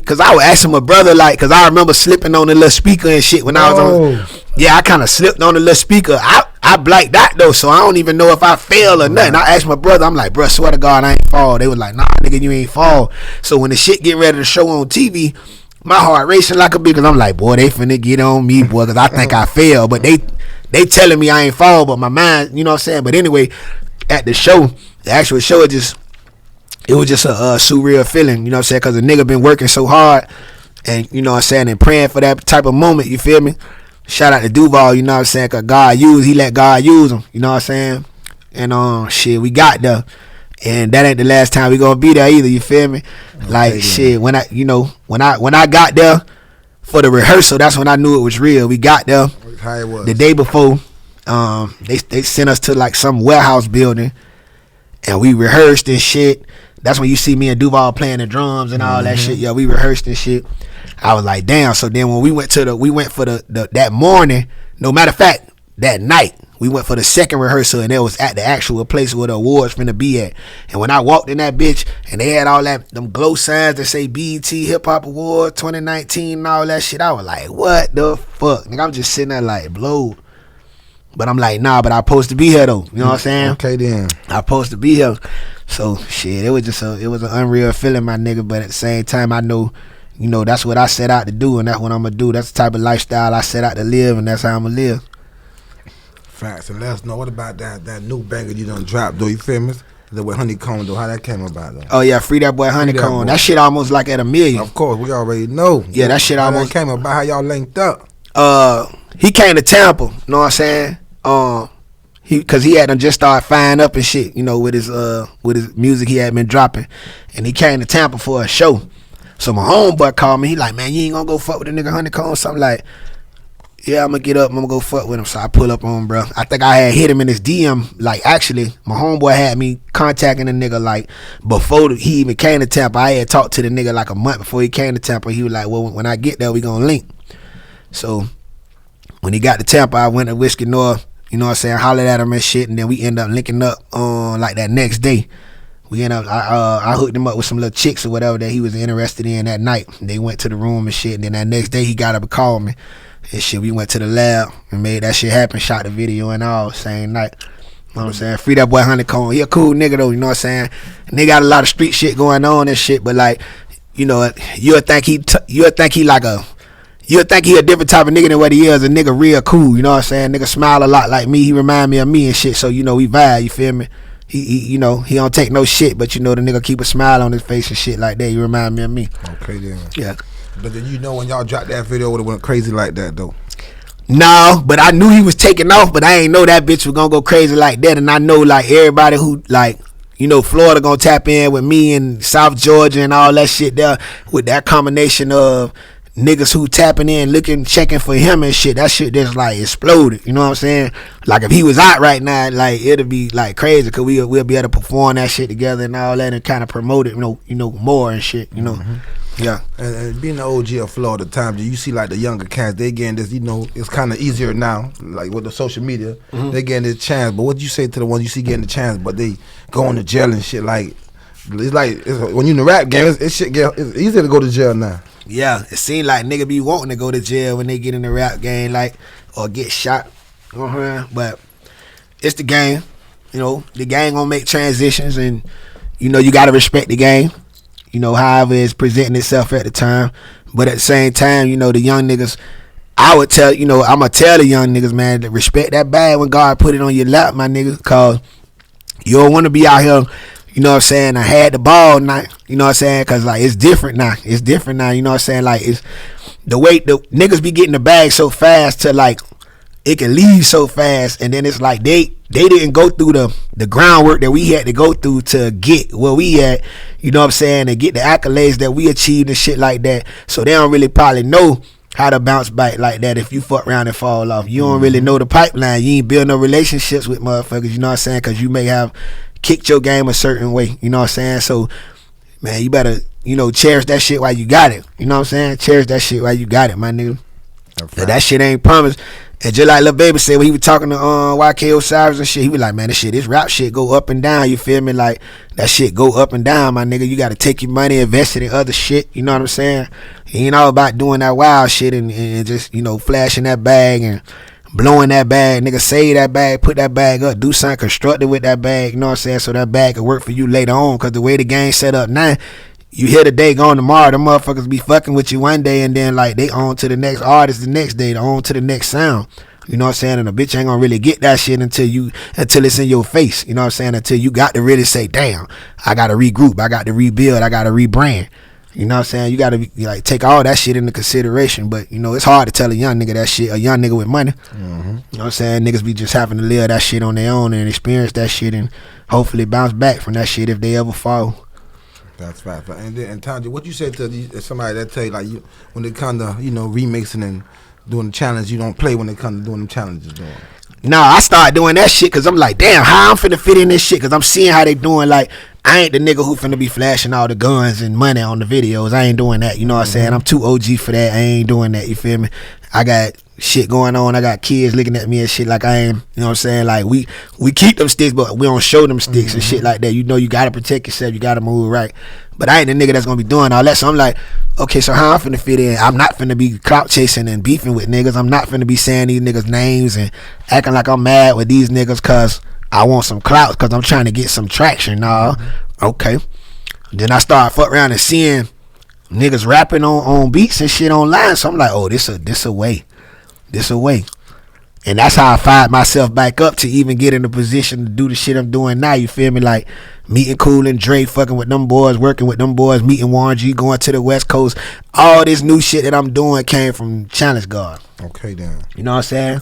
cause I was asking my brother, like, cause I remember slipping on the little speaker and shit when I was on. Yeah, I kind of slipped on the little speaker. I blacked out though, so I don't even know if I fell or nothing. I asked my brother, I'm like, bro, swear to God, I ain't fall. They was like, nah, nigga, you ain't fall. So when the shit get ready to show on TV, my heart racing like a bitch, cause I'm like, boy, they finna get on me, boy, cause I think I fell. But they telling me I ain't fall, but my mind, you know what I'm saying? But anyway, at the show, the actual show, it was just a surreal feeling, you know what I'm saying? Cause the nigga been working so hard, and you know what I'm saying, and praying for that type of moment, you feel me? Shout out to Duval, you know what I'm saying? Cause he let God use him, you know what I'm saying? And shit, we got there. And that ain't the last time we gonna be there either, you feel me? Okay, like shit, when I got there for the rehearsal, that's when I knew it was real. We got there the day before. They sent us to like some warehouse building, and we rehearsed and shit. That's when you see me and Duval playing the drums and all that shit. Yeah, we rehearsed and shit. I was like, damn. So then when we went for that morning, no matter of fact, that night, we went for the second rehearsal, and it was at the actual place where the awards finna be at. And when I walked in that bitch, and they had all them glow signs that say BET Hip Hop Award 2019 and all that shit, I was like, what the fuck? Nigga, I'm just sitting there like blowed. But I'm like, nah, but I supposed to be here though. You know what I'm saying? Okay then. I supposed to be here. So shit, it was an unreal feeling, my nigga. But at the same time, I know, you know, that's what I set out to do, and that's what I'm gonna do. That's the type of lifestyle I set out to live, and that's how I'm gonna live. Facts. And let us know, what about that new banger you done dropped though? You feel me? The with Honeycomb though, how that came about though? Oh yeah, Free That Boy Honeycomb. That shit almost like at $1 million. Of course, we already know. Yeah, that shit almost came about. How y'all linked up? He came to Tampa. You know what I'm saying? Cause he had just started firing up and shit, you know, with his music he had been dropping, and he came to Tampa for a show. So my homeboy called me. He like, man, you ain't gonna go fuck with the nigga Honeycomb? Something like, yeah, I'm gonna get up, I'm gonna go fuck with him. So I pull up on him, bro. I think I had hit him in his DM. Like, actually, my homeboy had me contacting the nigga like before he even came to Tampa. I had talked to the nigga like a month before he came to Tampa. He was like, well, when I get there, we gonna link. So when he got to Tampa, I went to Whiskey North, you know what I'm saying, hollered at him and shit, and then we ended up linking up on like that next day. We ended up, I hooked him up with some little chicks or whatever that he was interested in that night. They went to the room and shit, and then that next day he got up and called me and shit. We went to the lab and made that shit happen, shot the video and all same night. You know what I'm saying? Free That Boy Honeycomb. He a cool nigga though, you know what I'm saying? And they got a lot of street shit going on and shit, but like, you know, you'll think he a different type of nigga than what he is. A nigga real cool, you know what I'm saying? Nigga smile a lot like me. He remind me of me and shit. So, you know, we vibe, you feel me? He you know, he don't take no shit, but you know, the nigga keep a smile on his face and shit like that. You remind me of me. Okay then. Yeah. But then, you know, when y'all dropped that video, it would have went crazy like that though. No, but I knew he was taking off, but I ain't know that bitch was gonna go crazy like that. And I know like everybody who like, you know, Florida gonna tap in with me and South Georgia and all that shit there with that combination of niggas who tapping in, looking, checking for him and shit, that shit just like exploded. You know what I'm saying? Like if he was out right now, like it'll be like crazy, cause we'll be able to perform that shit together and all that, and kind of promote it, you know, more and shit. You know. Yeah, and being the OG of Florida, times you see like the younger cats, they getting this. You know, it's kind of easier now, like with the social media, they getting this chance. But what you say to the ones you see getting the chance, but they going to jail and shit? Like it's when you in the rap game, it's easier to go to jail now. Yeah, it seems like nigga be wanting to go to jail when they get in the rap game, like, or get shot. But it's the game. You know, the game gonna make transitions, and you know you gotta respect the game. You know, however it's presenting itself at the time. But at the same time, you know, the young niggas, I would tell, you know, I'm going to tell the young niggas, man, to respect that bag when God put it on your lap, my nigga, because you don't want to be out here, you know what I'm saying, I had the ball night, you know what I'm saying, because, like, it's different now. It's different now, you know what I'm saying, like, it's the way the niggas be getting the bag so fast to, like, it can leave so fast, and then it's like they didn't go through the groundwork that we had to go through to get where we at, you know what I'm saying, and get the accolades that we achieved and shit like that. So they don't really probably know how to bounce back like that if you fuck around and fall off. You don't really know the pipeline. You ain't build no relationships with motherfuckers, you know what I'm saying, because you may have kicked your game a certain way, you know what I'm saying. So, man, you better, you know, cherish that shit while you got it, you know what I'm saying. Cherish that shit while you got it, my nigga. That shit ain't promised. And just like Lil Baby said when he was talking to YK Osiris and shit, he was like, man, this rap shit go up and down, you feel me? Like, that shit go up and down, my nigga. You gotta take your money, invest it in other shit, you know what I'm saying? It ain't all about doing that wild shit and just, you know, flashing that bag and blowing that bag. Nigga, save that bag, put that bag up, do something constructive with that bag, you know what I'm saying? So that bag can work for you later on, because the way the game's set up now, you hear today, gone tomorrow, the motherfuckers be fucking with you one day, and then like they on to the next artist the next day, they on to the next sound. You know what I'm saying? And a bitch ain't gonna really get that shit until it's in your face. You know what I'm saying? Until you got to really say, damn, I gotta regroup, I got to rebuild, I gotta rebrand. You know what I'm saying? You gotta like take all that shit into consideration. But you know, it's hard to tell a young nigga that shit, a young nigga with money. You know what I'm saying? Niggas be just having to live that shit on their own and experience that shit and hopefully bounce back from that shit if they ever fall. That's right. And then, Tanji, what you say to somebody that tell you, like, when they come to, you know, remixing and doing the challenge, you don't play when they come to doing them challenges? Nah, I started doing that shit because I'm like, damn, how I'm finna fit in this shit? Because I'm seeing how they doing. Like, I ain't the nigga who finna be flashing all the guns and money on the videos. I ain't doing that. You know what I'm saying? I'm too OG for that. I ain't doing that. You feel me? I got shit going on. I got kids looking at me and shit like I am. You know what I'm saying? Like, we keep them sticks, but we don't show them sticks and shit like that. You know, you gotta protect yourself. You gotta move right. But I ain't the nigga that's gonna be doing all that. So I'm like, okay, so how I'm finna fit in? I'm not finna be clout chasing and beefing with niggas. I'm not finna be saying these niggas names and acting like I'm mad with these niggas cause I want some clout, cause I'm trying to get some traction. Nah, okay. Then I start fuck around and seeing niggas rapping on beats and shit online. So I'm like, oh, this a way. And that's how I fired myself back up to even get in the position to do the shit I'm doing now. You feel me? Like meeting Cool and Dre, fucking with them boys, working with them boys, meeting Warren G, going to the West Coast. All this new shit that I'm doing came from Challenge God. Okay, then. You know what I'm saying?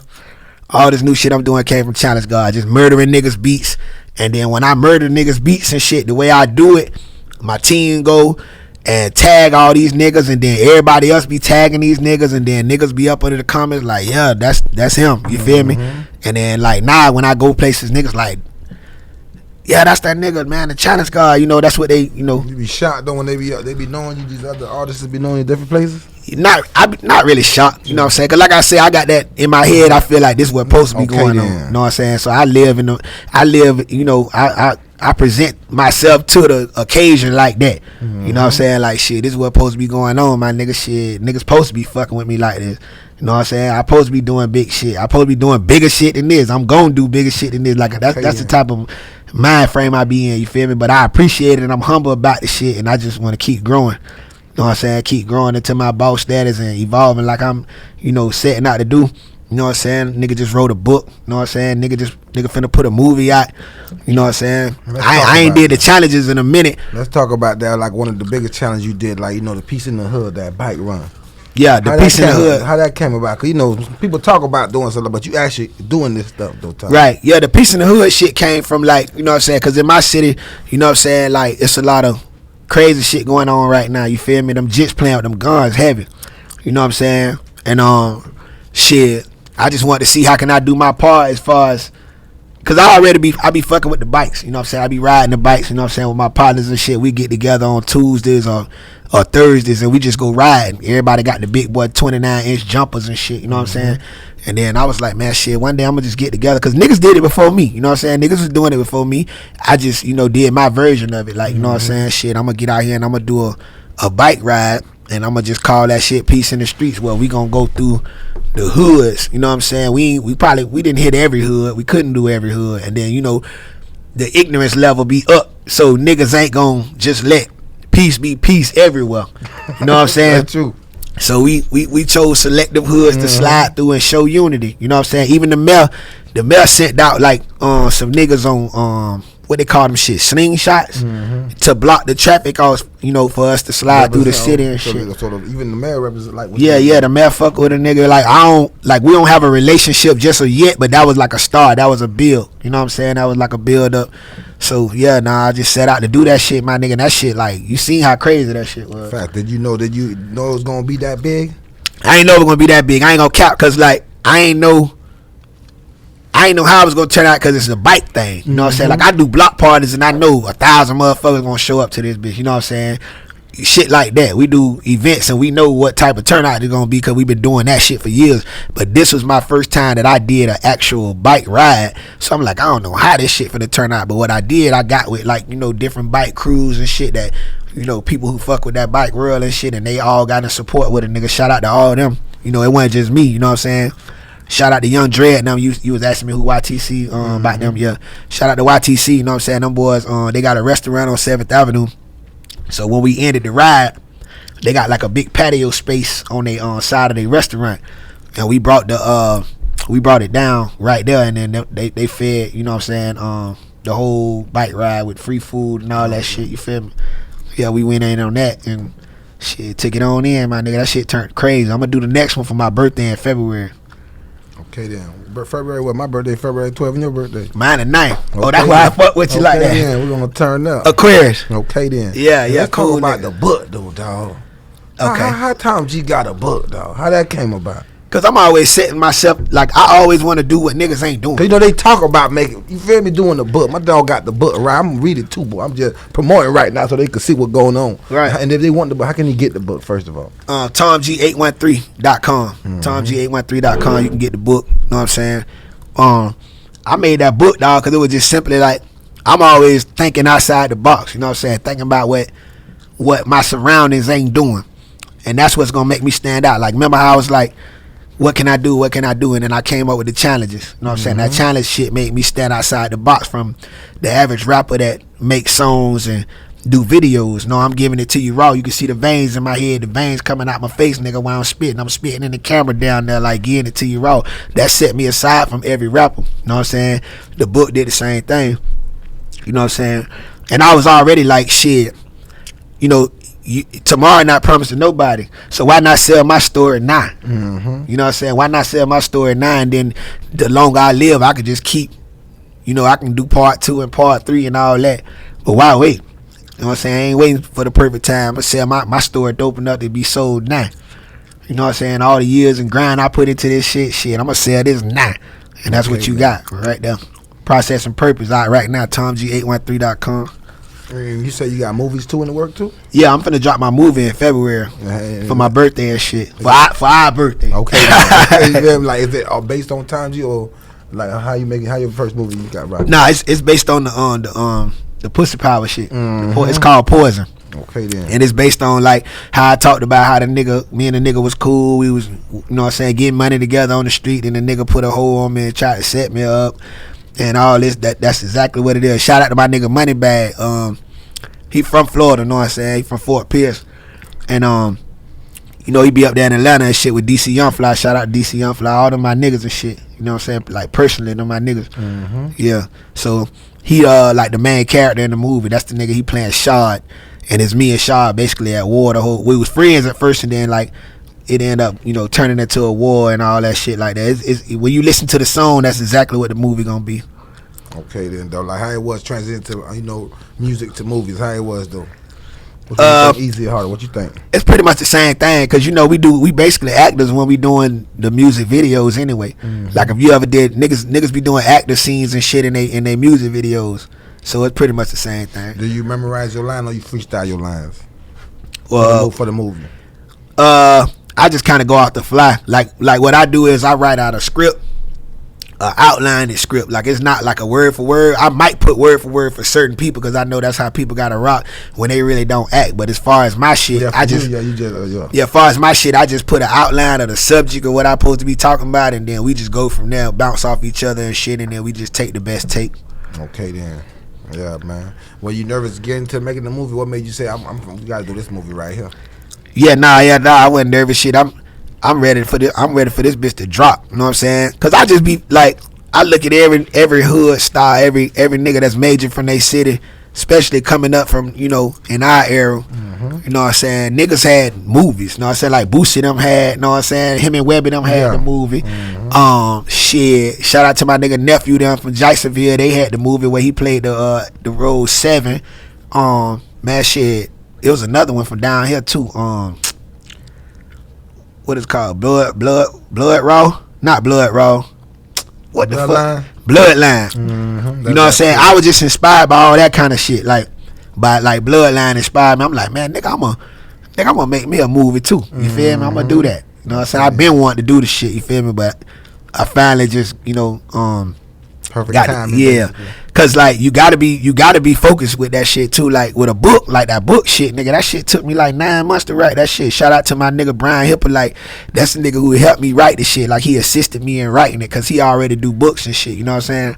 All this new shit I'm doing came from Challenge God. Just murdering niggas beats. And then when I murder niggas beats and shit, the way I do it, my team go and tag all these niggas, and then everybody else be tagging these niggas, and then niggas be up under the comments like, yeah, that's him. You feel me? And then like now when I go places, niggas like, yeah, that's that nigga, man, the Challenge God. You know, that's what they, you know. You be shocked though when they be knowing you. These other artists be knowing you in different places. Not really shocked. You know what I'm saying? Cause like I say, I got that in my head. I feel like this is what's supposed to be going on. You know what I'm saying? So I live, you know, I present myself to the occasion like that. You know what I'm saying? Like, shit, this is what's supposed to be going on, my nigga. Shit, niggas supposed to be fucking with me like this. You know what I'm saying? I supposed to be doing big shit. I supposed to be doing bigger shit than this. I'm gonna do bigger shit than this. Like, that's the type of mind frame I be in. You feel me? But I appreciate it, and I'm humble about the shit, and I just want to keep growing. You know what I'm saying? Keep growing into my boss status and evolving like I'm, you know, setting out to do. You know what I'm saying? Nigga just wrote a book. You know what I'm saying? Nigga finna put a movie out. You know what I'm saying? I ain't did the challenges in a minute. Let's talk about that. Like one of the biggest challenges you did, like, you know, the Peace in the Hood, that bike run. Yeah, the Peace in the Hood. How that came about? Cause you know people talk about doing something, but you actually doing this stuff though. Tom. Right. Yeah, the Peace in the Hood shit came from like, you know what I'm saying? Cause in my city, you know what I'm saying, like it's a lot of crazy shit going on right now. You feel me? Them jits playing with them guns heavy. You know what I'm saying? And shit, I just want to see how can I do my part as far as, cause I be fucking with the bikes. You know what I'm saying? I be riding the bikes. You know what I'm saying, with my partners and shit. We get together on Tuesdays or Thursdays and we just go riding. Everybody got the big boy 29-inch jumpers and shit. You know what I'm saying? And then I was like, man, shit, one day I'm gonna just get together, cause niggas did it before me. You know what I'm saying? Niggas was doing it before me. I just, did my version of it. Like, you know what I'm saying? Shit, I'm gonna get out here and I'm gonna do a bike ride, and I'm gonna just call that shit Peace in the Streets. Well, we gonna go through the hoods. You know what I'm saying? We didn't hit every hood. We couldn't do every hood. And then, the ignorance level be up. So niggas ain't gonna just let peace be peace everywhere. You know what I'm saying? That's true. So we chose selective hoods to slide through and show unity. You know what I'm saying? Even the mayor sent out like some niggas on what they call them shit, slingshots, to block the traffic off, for us to slide through the city and shit. Even the mayor represent like the mayor fuck with a nigga. Like we don't have a relationship just yet, but that was like a start. That was a build. You know what I'm saying? That was like a build up. So I just set out to do that shit, my nigga. And that shit, like, you seen how crazy that shit was. Fact, did you know it was gonna be that big? I ain't know it was gonna be that big. I ain't gonna count, cause like I ain't know how it was gonna turn out, cause it's a bike thing. You know what I'm saying? Like, I do block parties and I know 1,000 motherfuckers gonna show up to this bitch. You know what I'm saying? Shit like that. We do events and we know what type of turnout it's gonna be, cause we've been doing that shit for years. But this was my first time that I did an actual bike ride. So I'm like, I don't know how this shit finna turn out. But what I did, I got with like, different bike crews and shit that, people who fuck with that bike world and shit, and they all got in support with a nigga. Shout out to all of them. It wasn't just me, you know what I'm saying? Shout out to Young Dread and them. You was asking me who YTC about them. Yeah. Shout out to YTC, you know what I'm saying? Them boys, they got a restaurant on 7th Avenue. So when we ended the ride, they got like a big patio space on their side of their restaurant, and we brought it down right there, and then they fed, you know what I'm saying, the whole bike ride with free food and all that shit. You feel me? Yeah, we went in on that and shit, took it on in, my nigga. That shit turned crazy. I'm gonna do the next one for my birthday in February. Okay then. February what? My birthday February 12th, and your birthday? Mine the 9th. Okay, oh, that's why I fuck with you like that. Yeah, we're gonna turn up. Aquarius. Okay then. Yeah, Let's cool. talk about the book though, dog. Okay. How Tom G got a book, dog? How that came about? Cause I'm always setting myself, like, I always want to do what niggas ain't doing. Cause they talk about making, you feel me, doing the book. My dog got the book, right? I'm gonna read it too, but I'm just promoting right now so they can see what's going on. Right. And if they want the book, how can you get the book first of all? TomG813.com. TomG813.com. You can get the book. You know what I'm saying? I made that book, dog, cause it was just simply like, I'm always thinking outside the box. You know what I'm saying? Thinking about what my surroundings ain't doing, and that's what's gonna make me stand out. Like, remember how I was like, what can I do? What can I do? And then I came up with the challenges. You know what I'm saying? That challenge shit made me stand outside the box from the average rapper that makes songs and do videos. No, I'm giving it to you raw. You can see the veins in my head, the veins coming out my face, nigga, while I'm spitting. I'm spitting in the camera down there, like, giving it to you raw. That set me aside from every rapper. You know what I'm saying? The book did the same thing. You know what I'm saying? And I was already like, shit, tomorrow not promised to nobody, so why not sell my story now? You know what I'm saying? Why not sell my story now, and then the longer I live, I could just keep, I can do part 2 and part 3 and all that. But why wait? You know what I'm saying? I ain't waiting for the perfect time. I sell my story to open up to be sold now. You know what I'm saying? All the years and grind I put into this shit, I'm gonna sell this now. And that's what you got right there. Process and Purpose out right now. TomG813.com. And you say you got movies too in the work too? Yeah, I'm finna drop my movie in February for my birthday and shit. For our birthday. Okay. Like, is it all based on Tom G, or like how your first movie you got right? Nah, it's based on the pussy power shit. It's called Poison. Okay then. And it's based on like how I talked about how me and the nigga was cool. We was, getting money together on the street, and the nigga put a hole on me and tried to set me up. And all this, that's exactly what it is. Shout out to my nigga Moneybag. He from Florida, know what I'm saying? He from Fort Pierce. And he be up there in Atlanta and shit with DC Young Fly. Shout out to DC Young Fly, all them my niggas and shit. You know what I'm saying? Like, personally, them my niggas. Yeah. So he like the main character in the movie. That's the nigga he playing Shard. And it's me and Shard basically at war. We was friends at first, and then like it ended up, turning into a war and all that shit like that. It's when you listen to the song, that's exactly what the movie gonna be. Okay then, though. Like how it was transition to music to movies. How it was though. What do you think, easy or harder? What you think? It's pretty much the same thing, cause we basically actors when we doing the music videos anyway. Mm-hmm. Like if you ever did, niggas be doing actor scenes and shit in they music videos. So it's pretty much the same thing. Do you memorize your line or you freestyle your lines? Well, for the movie. I just kind of go off the fly. Like what I do is I write out a script. Outline the script. Like it's not like a word for word. I might put word for word for certain people because I know that's how people gotta rock when they really don't act. But as far as my shit, as far as my shit, I just put an outline of the subject of what I'm supposed to be talking about, and then we just go from there, bounce off each other and shit, and then we just take the best take. Okay then. Yeah, man. Were you nervous getting into making the movie? What made you say we gotta do this movie right here? Nah, I wasn't nervous. Shit, I'm ready for this. I'm ready for this bitch to drop. You know what I'm saying? Cause I just be like, I look at every hood star, every nigga that's major from their city, especially coming up from in our era. Mm-hmm. You know what I'm saying? Niggas had movies. You know what I'm saying? Like Boosie them had. You know what I'm saying? Him and Webby them had the movie. Mm-hmm. Shit. Shout out to my nigga nephew them from Jacksonville. They had the movie where he played the role 7. Man, shit. It was another one from down here too. What is it called? Blood Raw? Not Blood Raw. What the fuck? Bloodline. Mm-hmm. You know what I'm saying? I was just inspired by all that kind of shit. Like Bloodline inspired me. I'm like, man, nigga, I'm gonna make me a movie too. You feel me? I'm gonna do that. You know what I'm saying? I've been wanting to do the shit, you feel me? But I finally just, perfect time. Yeah. Cause like you gotta be focused with that shit too. Like with a book, like that book shit, nigga. That shit took me like 9 months to write that shit. Shout out to my nigga Brian Hipper. Like that's the nigga who helped me write the shit. Like he assisted me in writing it, cause he already do books and shit. You know what I'm saying?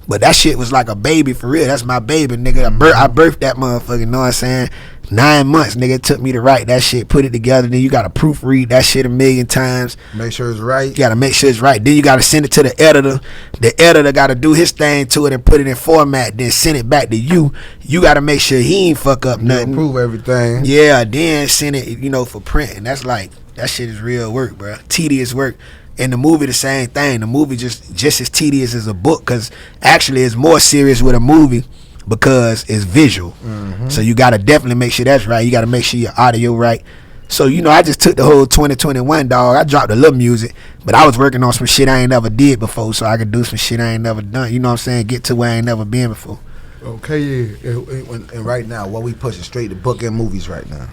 But that shit was like a baby for real. That's my baby, nigga. I birthed that motherfucker. You know what I'm saying? 9 months, nigga, it took me to write that shit, put it together. Then you gotta proofread that shit 1,000,000 times. Make sure it's right. You gotta make sure it's right. Then you gotta send it to the editor. The editor gotta do his thing to it and put it in format. Then send it back to you. You gotta make sure he ain't fuck up nothing. Approve everything. Yeah. Then send it, for print. And that's like, that shit is real work, bro. Tedious work. And the movie the same thing. The movie just as tedious as a book, because actually it's more serious with a movie because it's visual. Mm-hmm. So you gotta definitely make sure that's right. You gotta make sure your audio right. So I just took the whole 2021, dog. I dropped a little music, but I was working on some shit I ain't never did before, so I could do some shit I ain't never done. You know what I'm saying? Get to where I ain't never been before. Okay, yeah. And right now, what we pushing straight to book and movies right now?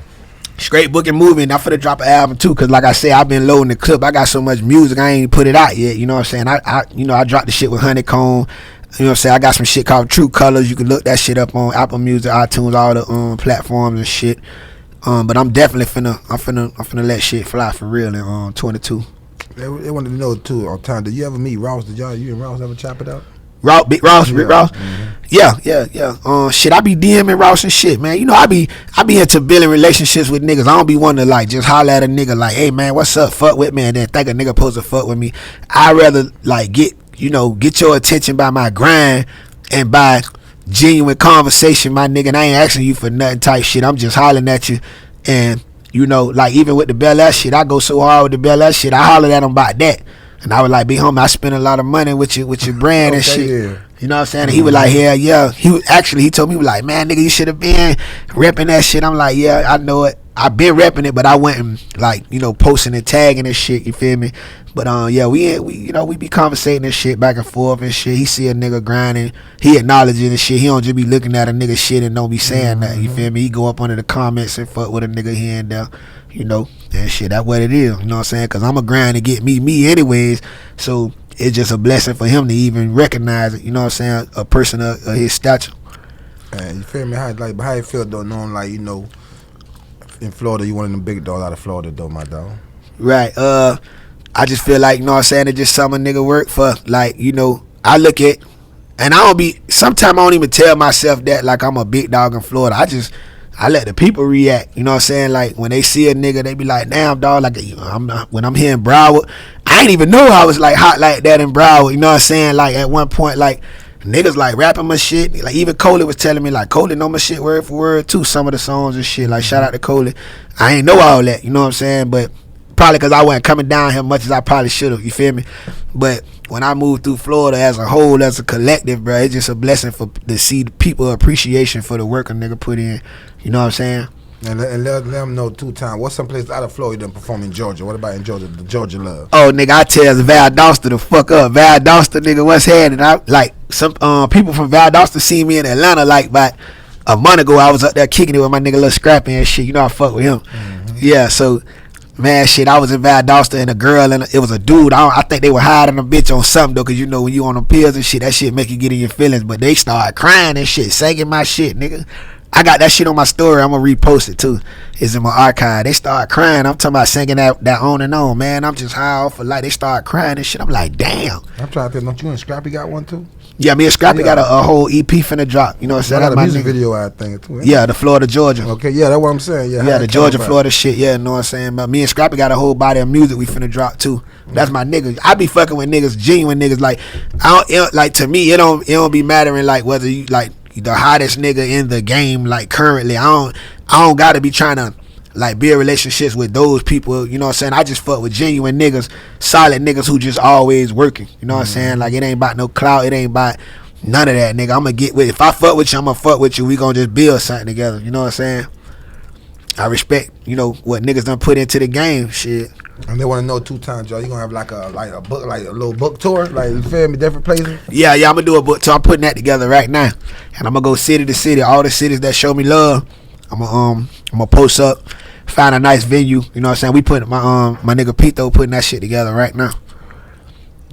Straight book and movie, and I'm finna drop an album too, cause like I said, I've been loading the clip. I got so much music, I ain't put it out yet. You know what I'm saying? I dropped the shit with Honeycomb. You know what I'm saying? I got some shit called True Colors. You can look that shit up on Apple Music, iTunes, all the platforms and shit. But I'm definitely finna let shit fly for real in 22. They wanted to know too on time. Did you ever meet Ross? You and Ross ever chop it out? Rick Ross. Mm-hmm. Yeah. Shit, I be DMing Ross and shit, man. I be into building relationships with niggas. I don't be wanting to like just holler at a nigga like, hey man, what's up? Fuck with me, and then think a nigga supposed to fuck with me. I rather like get your attention by my grind and by genuine conversation, my nigga. And I ain't asking you for nothing type shit. I'm just hollering at you, and like even with the Bel Air shit, I go so hard with the Bel Air shit. I hollered at him about that. And I was like, big homie, I spend a lot of money with your brand and shit. Yeah. You know what I'm saying? And he was like, hell yeah. He told me, he was like, man, nigga, you should have been repping that shit. I'm like, yeah, I know it. I've been repping it, but I went and like, posting and tagging and shit, you feel me? But yeah, we be conversating and shit back and forth and shit. He see a nigga grinding, he acknowledging and shit. He don't just be looking at a nigga shit and don't be saying nothing, you feel me? He go up under the comments and fuck with a nigga here and there, and shit, that's what it is, you know what I'm saying? Cause I'm a grind to get me anyways, so it's just a blessing for him to even recognize it, you know what I'm saying? A person of his stature. You feel me? How you feel though, knowing like, in Florida, you one of them big dogs out of Florida though, my dog. Right. I just feel like, you know what I'm saying, it's just something a nigga work for. Like, I look at, and sometimes I don't even tell myself that like I'm a big dog in Florida. I let the people react, you know what I'm saying? Like when they see a nigga, they be like, damn dog, like when I'm here in Broward, I didn't even know I was like hot like that in Broward, you know what I'm saying? Like at one point, like niggas like rapping my shit. Like even Coley was telling me like Coley know my shit word for word too, some of the songs and shit. Like shout out to Coley. I ain't know all that, you know what I'm saying? But probably because I wasn't coming down here much as I probably should have, you feel me? But when I moved through Florida as a whole, as a collective, bro, it's just a blessing to see the people appreciation for the work a nigga put in, you know what I'm saying? And let them know 2 times. What's some place out of Florida you done perform in Georgia? What about in Georgia? The Georgia love. Oh, nigga, I tell Valdosta to fuck up. Valdosta, nigga, what's happening? I like some people from Valdosta see me in Atlanta like about a month ago. I was up there kicking it with my nigga Lil Scrappy and shit. You know I fuck with him. Mm-hmm. Yeah, so man, shit, I was in Valdosta and a girl and it was a dude. I think they were hiding a bitch on something though, cause you know when you on them pills and shit, that shit make you get in your feelings. But they started crying and shit, singing my shit, nigga. I got that shit on my story. I'm gonna repost it too. It's in my archive. They started crying. I'm talking about singing that on and on, man. I'm just high off of light. They started crying and shit. I'm like, damn. I'm trying to think. Don't you and Scrappy got one too? Yeah, me and Scrappy got a whole EP finna drop. You know what I'm saying? I got a music video I think too. Yeah, the Florida, Georgia. Okay, yeah, that's what I'm saying. Yeah, the Georgia, Florida shit. Yeah, you know what I'm saying? But me and Scrappy got a whole body of music we finna drop too. That's my nigga. I be fucking with niggas, genuine niggas. Like, like to me, it don't be mattering like whether you like the hottest nigga in the game. Like currently, I don't gotta be trying to like build relationships with those people. You know what I'm saying? I just fuck with genuine niggas, solid niggas who just always working. You know what I'm saying? Like it ain't about no clout. It ain't about none of that, nigga. I'm gonna get with. If I fuck with you, I'm gonna fuck with you. We gonna just build something together. You know what I'm saying? I respect, you know, what niggas done put into the game, shit. And they want to know 2 times, y'all. You gonna have like a book, like a little book tour, like you feel me, different places. Yeah, I'm gonna do a book tour. I'm putting that together right now, and I'm gonna go city to city, all the cities that show me love. I'm gonna post up, find a nice venue. You know what I'm saying? We put my nigga Pito putting that shit together right now.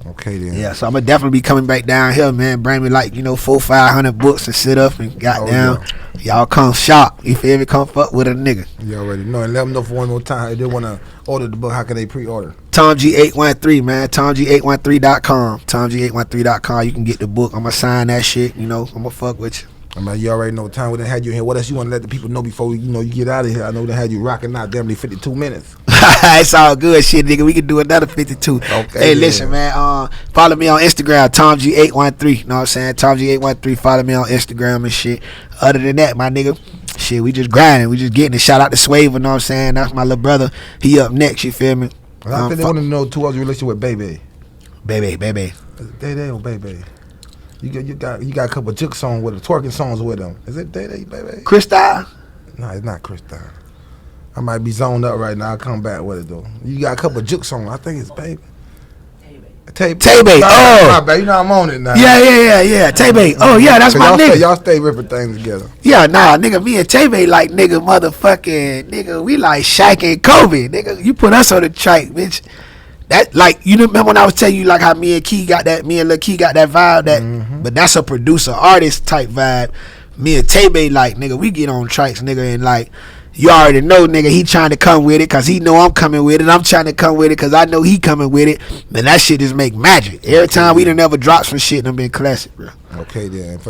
Okay then. Yeah, so I'm gonna definitely be coming back down here, man. Bring me like 400-500 books and sit up and goddamn. Y'all come shop. You feel me? Come fuck with a nigga. You already know. And let them know for one more time. If they want to order the book, how can they pre-order? TomG813, man. TomG813.com. TomG813.com. You can get the book. I'm going to sign that shit. You know, I'm going to fuck with you. I mean, you already know time we done had you in here. What else you want to let the people know before you get out of here? I know they had you rocking out damn near 52 minutes. It's all good shit, nigga. We can do another 52. Okay. Hey, listen, man. Follow me on Instagram, TomG813. Know what I'm saying? TomG813. Follow me on Instagram and shit. Other than that, my nigga, shit, we just grinding. We just getting it. Shout out to Swaver, know what I'm saying? That's my little brother. He up next, you feel me? I think they want to know too, what's your relationship with Baby? Baby. Day or Baby? You got a couple of juke songs with them, twerking songs with them. Is it Day, Baby? Crystal? No, it's not Crystal. I might be zoned up right now. I'll come back with it though. You got a couple of juke songs. I think it's Baby. Tay-Bay. Oh, my bad. You know I'm on it now. Yeah. Tay-Bay. Oh yeah, that's my nigga. Y'all stay ripping things together. Yeah, nah, nigga. Me and Tay-Bay like nigga, motherfucking nigga. We like Shaq and Kobe, nigga. You put us on the track, bitch. That like you remember when I was telling you like how me and Lil Key got that vibe but that's a producer artist type vibe. Me and Tay-Bay like nigga, we get on tracks, nigga, and like. You already know, nigga, he trying to come with it because he know I'm coming with it. I'm trying to come with it because I know he coming with it. Man, that shit just make magic. Every time we done ever dropped some shit and been classic, bro. Okay, then.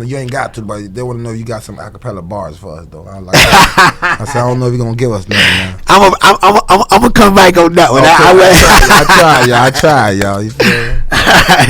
You ain't got to, but they want to know you got some acapella bars for us, though. I like that. I said, I don't know if you're going to give us nothing now. I'm going to come back on that one. Okay, I tried, y'all. You feel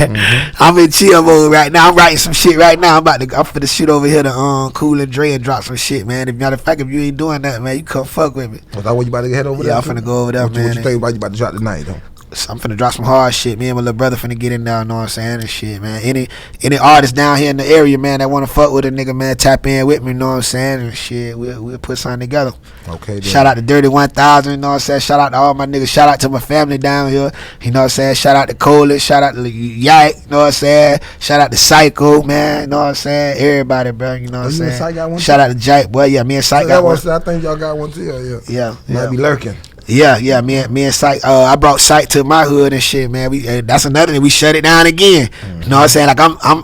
me? I'm in chill mode right now. I'm writing some shit right now. I'm for the shit over here to Cool and Dre and drop some shit, man. If matter of fact, if you ain't doing that, man, you come fuck with me. Was that what you about to head over there? Yeah, I'm finna go over there, man. What you think about you about to drop tonight, though? I'm finna drop some hard shit. Me and my little brother finna get in there, know what I'm saying, and shit, man. Any artists down here in the area, man, that wanna fuck with a nigga, man, tap in with me, know what I'm saying, and shit, we'll put something together. Okay, then. Shout out to Dirty 1000, you know what I'm saying. Shout out to all my niggas. Shout out to my family down here, you know what I'm saying. Shout out to Coley. Shout out to Yak, you know what I'm saying. Shout out to Psycho, man, you know what I'm saying. Everybody, bro, you know what I'm saying. Shout out to Jack, boy, yeah, me and Psych got one. I think y'all got one too, yeah. Might be lurking. Yeah, me and Psych. I brought Psych to my hood and shit, man. That's another thing. We shut it down again. You know what I'm saying? Like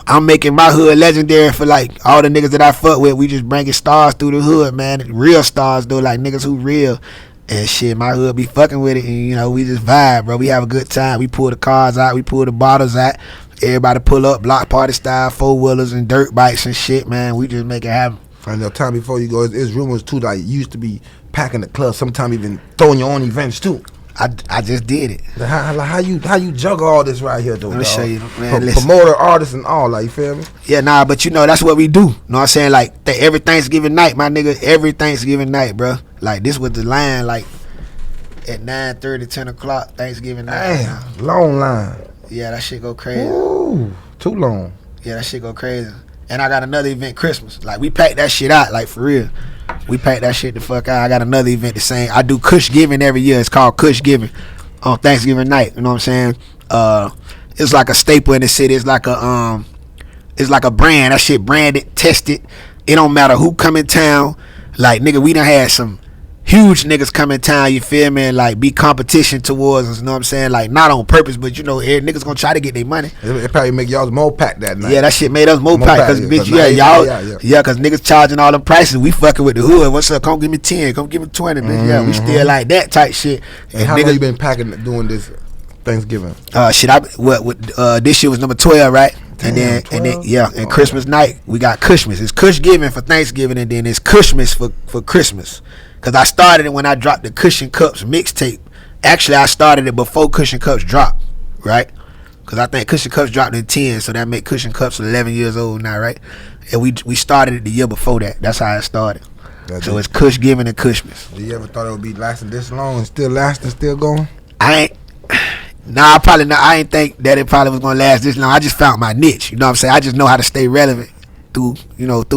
I'm making my hood legendary for like all the niggas that I fuck with. We just bringing stars through the hood, man. Real stars though, like niggas who real and shit. My hood be fucking with it, and you know we just vibe, bro. We have a good time. We pull the cars out, we pull the bottles out. Everybody pull up, block party style, 4-wheelers and dirt bikes and shit, man. We just make it happen. And the time before you go, it's rumors too like you used to be packing the club, sometimes even throwing your own events too. I just did it. How you juggle all this right here though? Let me show you, man. Promoter, artist, and all, like, you feel me? Yeah, nah, but you know that's what we do. Know what I'm saying? Like every Thanksgiving night, my nigga. Every Thanksgiving night, bro. Like this was the line, like at 9:30, 10 o'clock Thanksgiving night. Damn, long line. Yeah, that shit go crazy. Ooh, too long. Yeah, that shit go crazy. And I got another event Christmas. Like we packed that shit out, like for real. We pack that shit the fuck out. I got another event the same. I do Kush Giving every year. It's called Kush Giving on Thanksgiving night. You know what I'm saying? It's like a staple in the city. It's like a brand. That shit branded, tested. It don't matter who come in town. Like, nigga, we done had some huge niggas come in town, you feel me, and like be competition towards us, you know what I'm saying? Like, not on purpose, but you know, every niggas gonna try to get their money. It probably make y'all more packed that night. Yeah, that shit made us more packed, cause bitch, yeah, cause niggas charging all them prices. We fucking with the hood. What's up? Come give me 10, come give me 20, bitch. Yeah, we still like that type shit. And how long you been packing doing this Thanksgiving? This year was number 12, right? Damn, and then Christmas night we got Cushmas. It's Kush Giving for Thanksgiving, and then it's Cushmas for Christmas. Cause I started it when I dropped the Cushion Cups mixtape. Actually, I started it before Cushion Cups dropped, right? Cause I think Cushion Cups dropped in 10, so that make Cushion Cups 11 years old now, right? And we started it the year before that. That's how it started. It's Kush Giving and Cushmas. Do you ever thought it would be lasting this long and still lasting, still going? Probably not. I ain't think that it probably was gonna last this long. I just found my niche. You know what I'm saying? I just know how to stay relevant through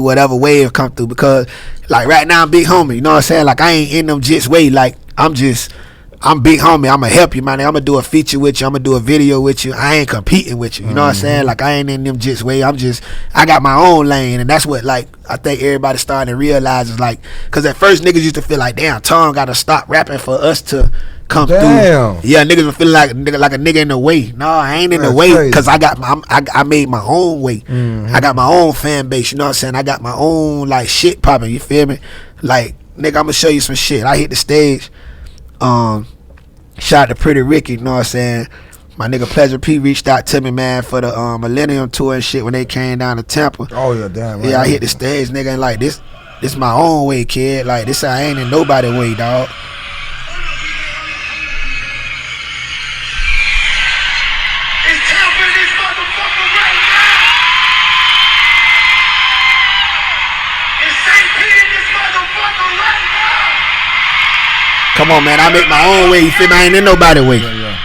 whatever wave come through, because like right now I'm big homie, you know what I'm saying? Like, I ain't in them jits way. Like, I'm big homie. I'ma help you, man. I'ma do a feature with you. I'ma do a video with you. I ain't competing with you. You know what I'm saying? Like, I ain't in them jits way. I got my own lane, and that's what, like, I think everybody starting to realize is, like, cause at first niggas used to feel like, damn, Tom gotta stop rapping for us to come through. Yeah, niggas were feeling like a nigga in the way. No, I ain't in the way, crazy. Cause I made my own way. I got my own fan base, you know what I'm saying? I got my own like shit popping, you feel me? Like, nigga, I'ma show you some shit. I hit the stage, shot to Pretty Ricky, you know what I'm saying? My nigga Pleasure P reached out to me, man, for the Millennium Tour and shit when they came down to Tampa. Oh yeah, damn right. Yeah, I hit the stage, nigga, and like this my own way, kid. Like, this I ain't in nobody way, dog. Come on, man. I make my own way. You feel me? I ain't in nobody way. Yeah.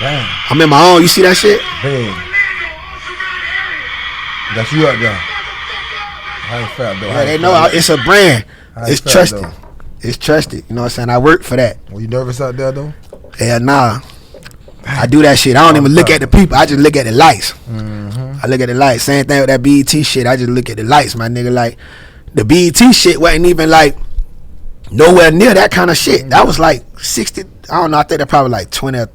Damn. I'm in my own. You see that shit? Damn. That's you up there. I ain't felt though. Yeah, they know it's a brand. It's trusted. It's trusted. You know what I'm saying? I work for that. Were you nervous out there though? Hell nah. I do that shit. I don't even look at the people. I just look at the lights. I look at the lights. Same thing with that BET shit. I just look at the lights, my nigga. Like, the BET shit wasn't even like nowhere near that kind of shit. That was like 60. I don't know. I think they're probably like 20 or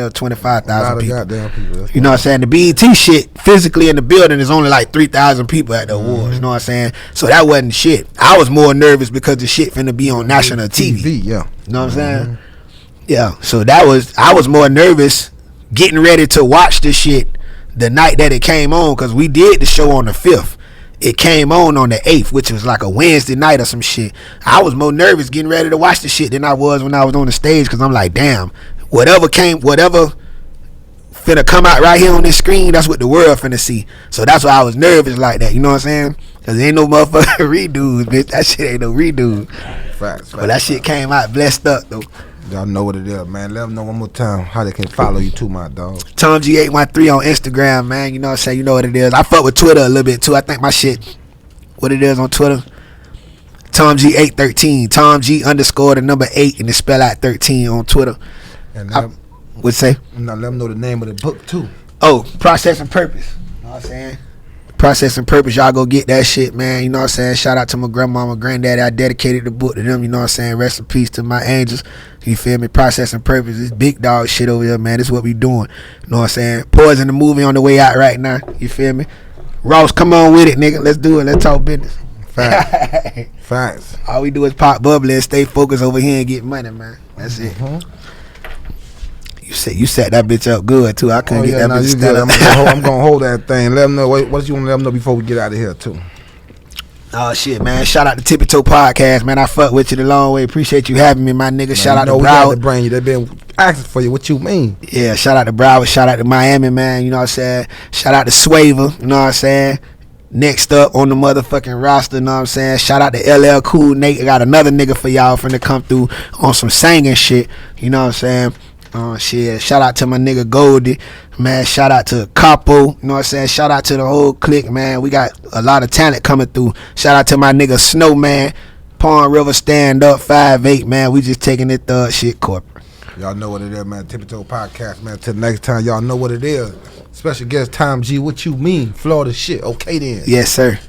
25,000 people. Goddamn people. You know what I'm saying? The BET shit physically in the building is only like 3,000 people at the awards. You know what I'm saying? So that wasn't shit. I was more nervous because the shit finna be on national TV. Yeah. You know what I'm saying? Yeah. So I was more nervous getting ready to watch the shit the night that it came on, because we did the show on the 5th. It came on the 8th, which was like a Wednesday night or some shit. I was more nervous getting ready to watch the shit than I was when I was on the stage, because I'm like, damn, whatever finna come out right here on this screen, that's what the world finna see. So that's why I was nervous like that, you know what I'm saying? Because ain't no motherfucking redos, bitch. That shit ain't no redo. Facts. But that shit came out blessed up, though. Y'all know what it is, man. Let them know one more time how they can follow you too, my dog. Tom G813 on Instagram, man. You know what I'm saying? You know what it is. I fuck with Twitter a little bit too. I think my shit, what it is on Twitter, Tom G813. Tom G _ the number 8 and the spell out 13 on Twitter. And would say. Now let them know the name of the book too. Oh, Process and Purpose. You know what I'm saying? Process and Purpose, y'all go get that shit, man. You know what I'm saying? Shout out to my grandma, my granddaddy. I dedicated the book to them, you know what I'm saying? Rest in peace to my angels. You feel me? Process and Purpose. This big dog shit over here, man. This is what we doing. You know what I'm saying? Poison the movie on the way out right now. You feel me? Ross, come on with it, nigga. Let's do it. Let's talk business. Facts. Facts. All we do is pop bubbly and stay focused over here and get money, man. That's it. You set that bitch up good too. I couldn't get that bitch still up. I'm gonna hold that thing. Let them know what you want to let them know before we get out of here too. Oh shit, man! Shout out to Tippie Podcast, man. I fuck with you the long way. Appreciate you having me, my nigga. Man, shout out to Broward. Bring you. They been asking for you. What you mean? Yeah. Shout out to Broward. Shout out to Miami, man. You know what I'm saying? Shout out to Swaver. You know what I'm saying? Next up on the motherfucking roster, you know what I'm saying? Shout out to LL Cool Nate. I got another nigga for y'all finna come through on some singing shit. You know what I'm saying? Shit. Shout out to my nigga Goldie, man. Shout out to Capo, you know what I'm saying? Shout out to the whole clique, man. We got a lot of talent coming through. Shout out to my nigga Snowman. Pond River stand up 5'8", man. We just taking it thug shit corporate. Y'all know what it is, man. Tippie Toe Podcast, man. Till next time, y'all know what it is. Special guest Tom G. What you mean? Florida shit. Okay then. Yes, sir.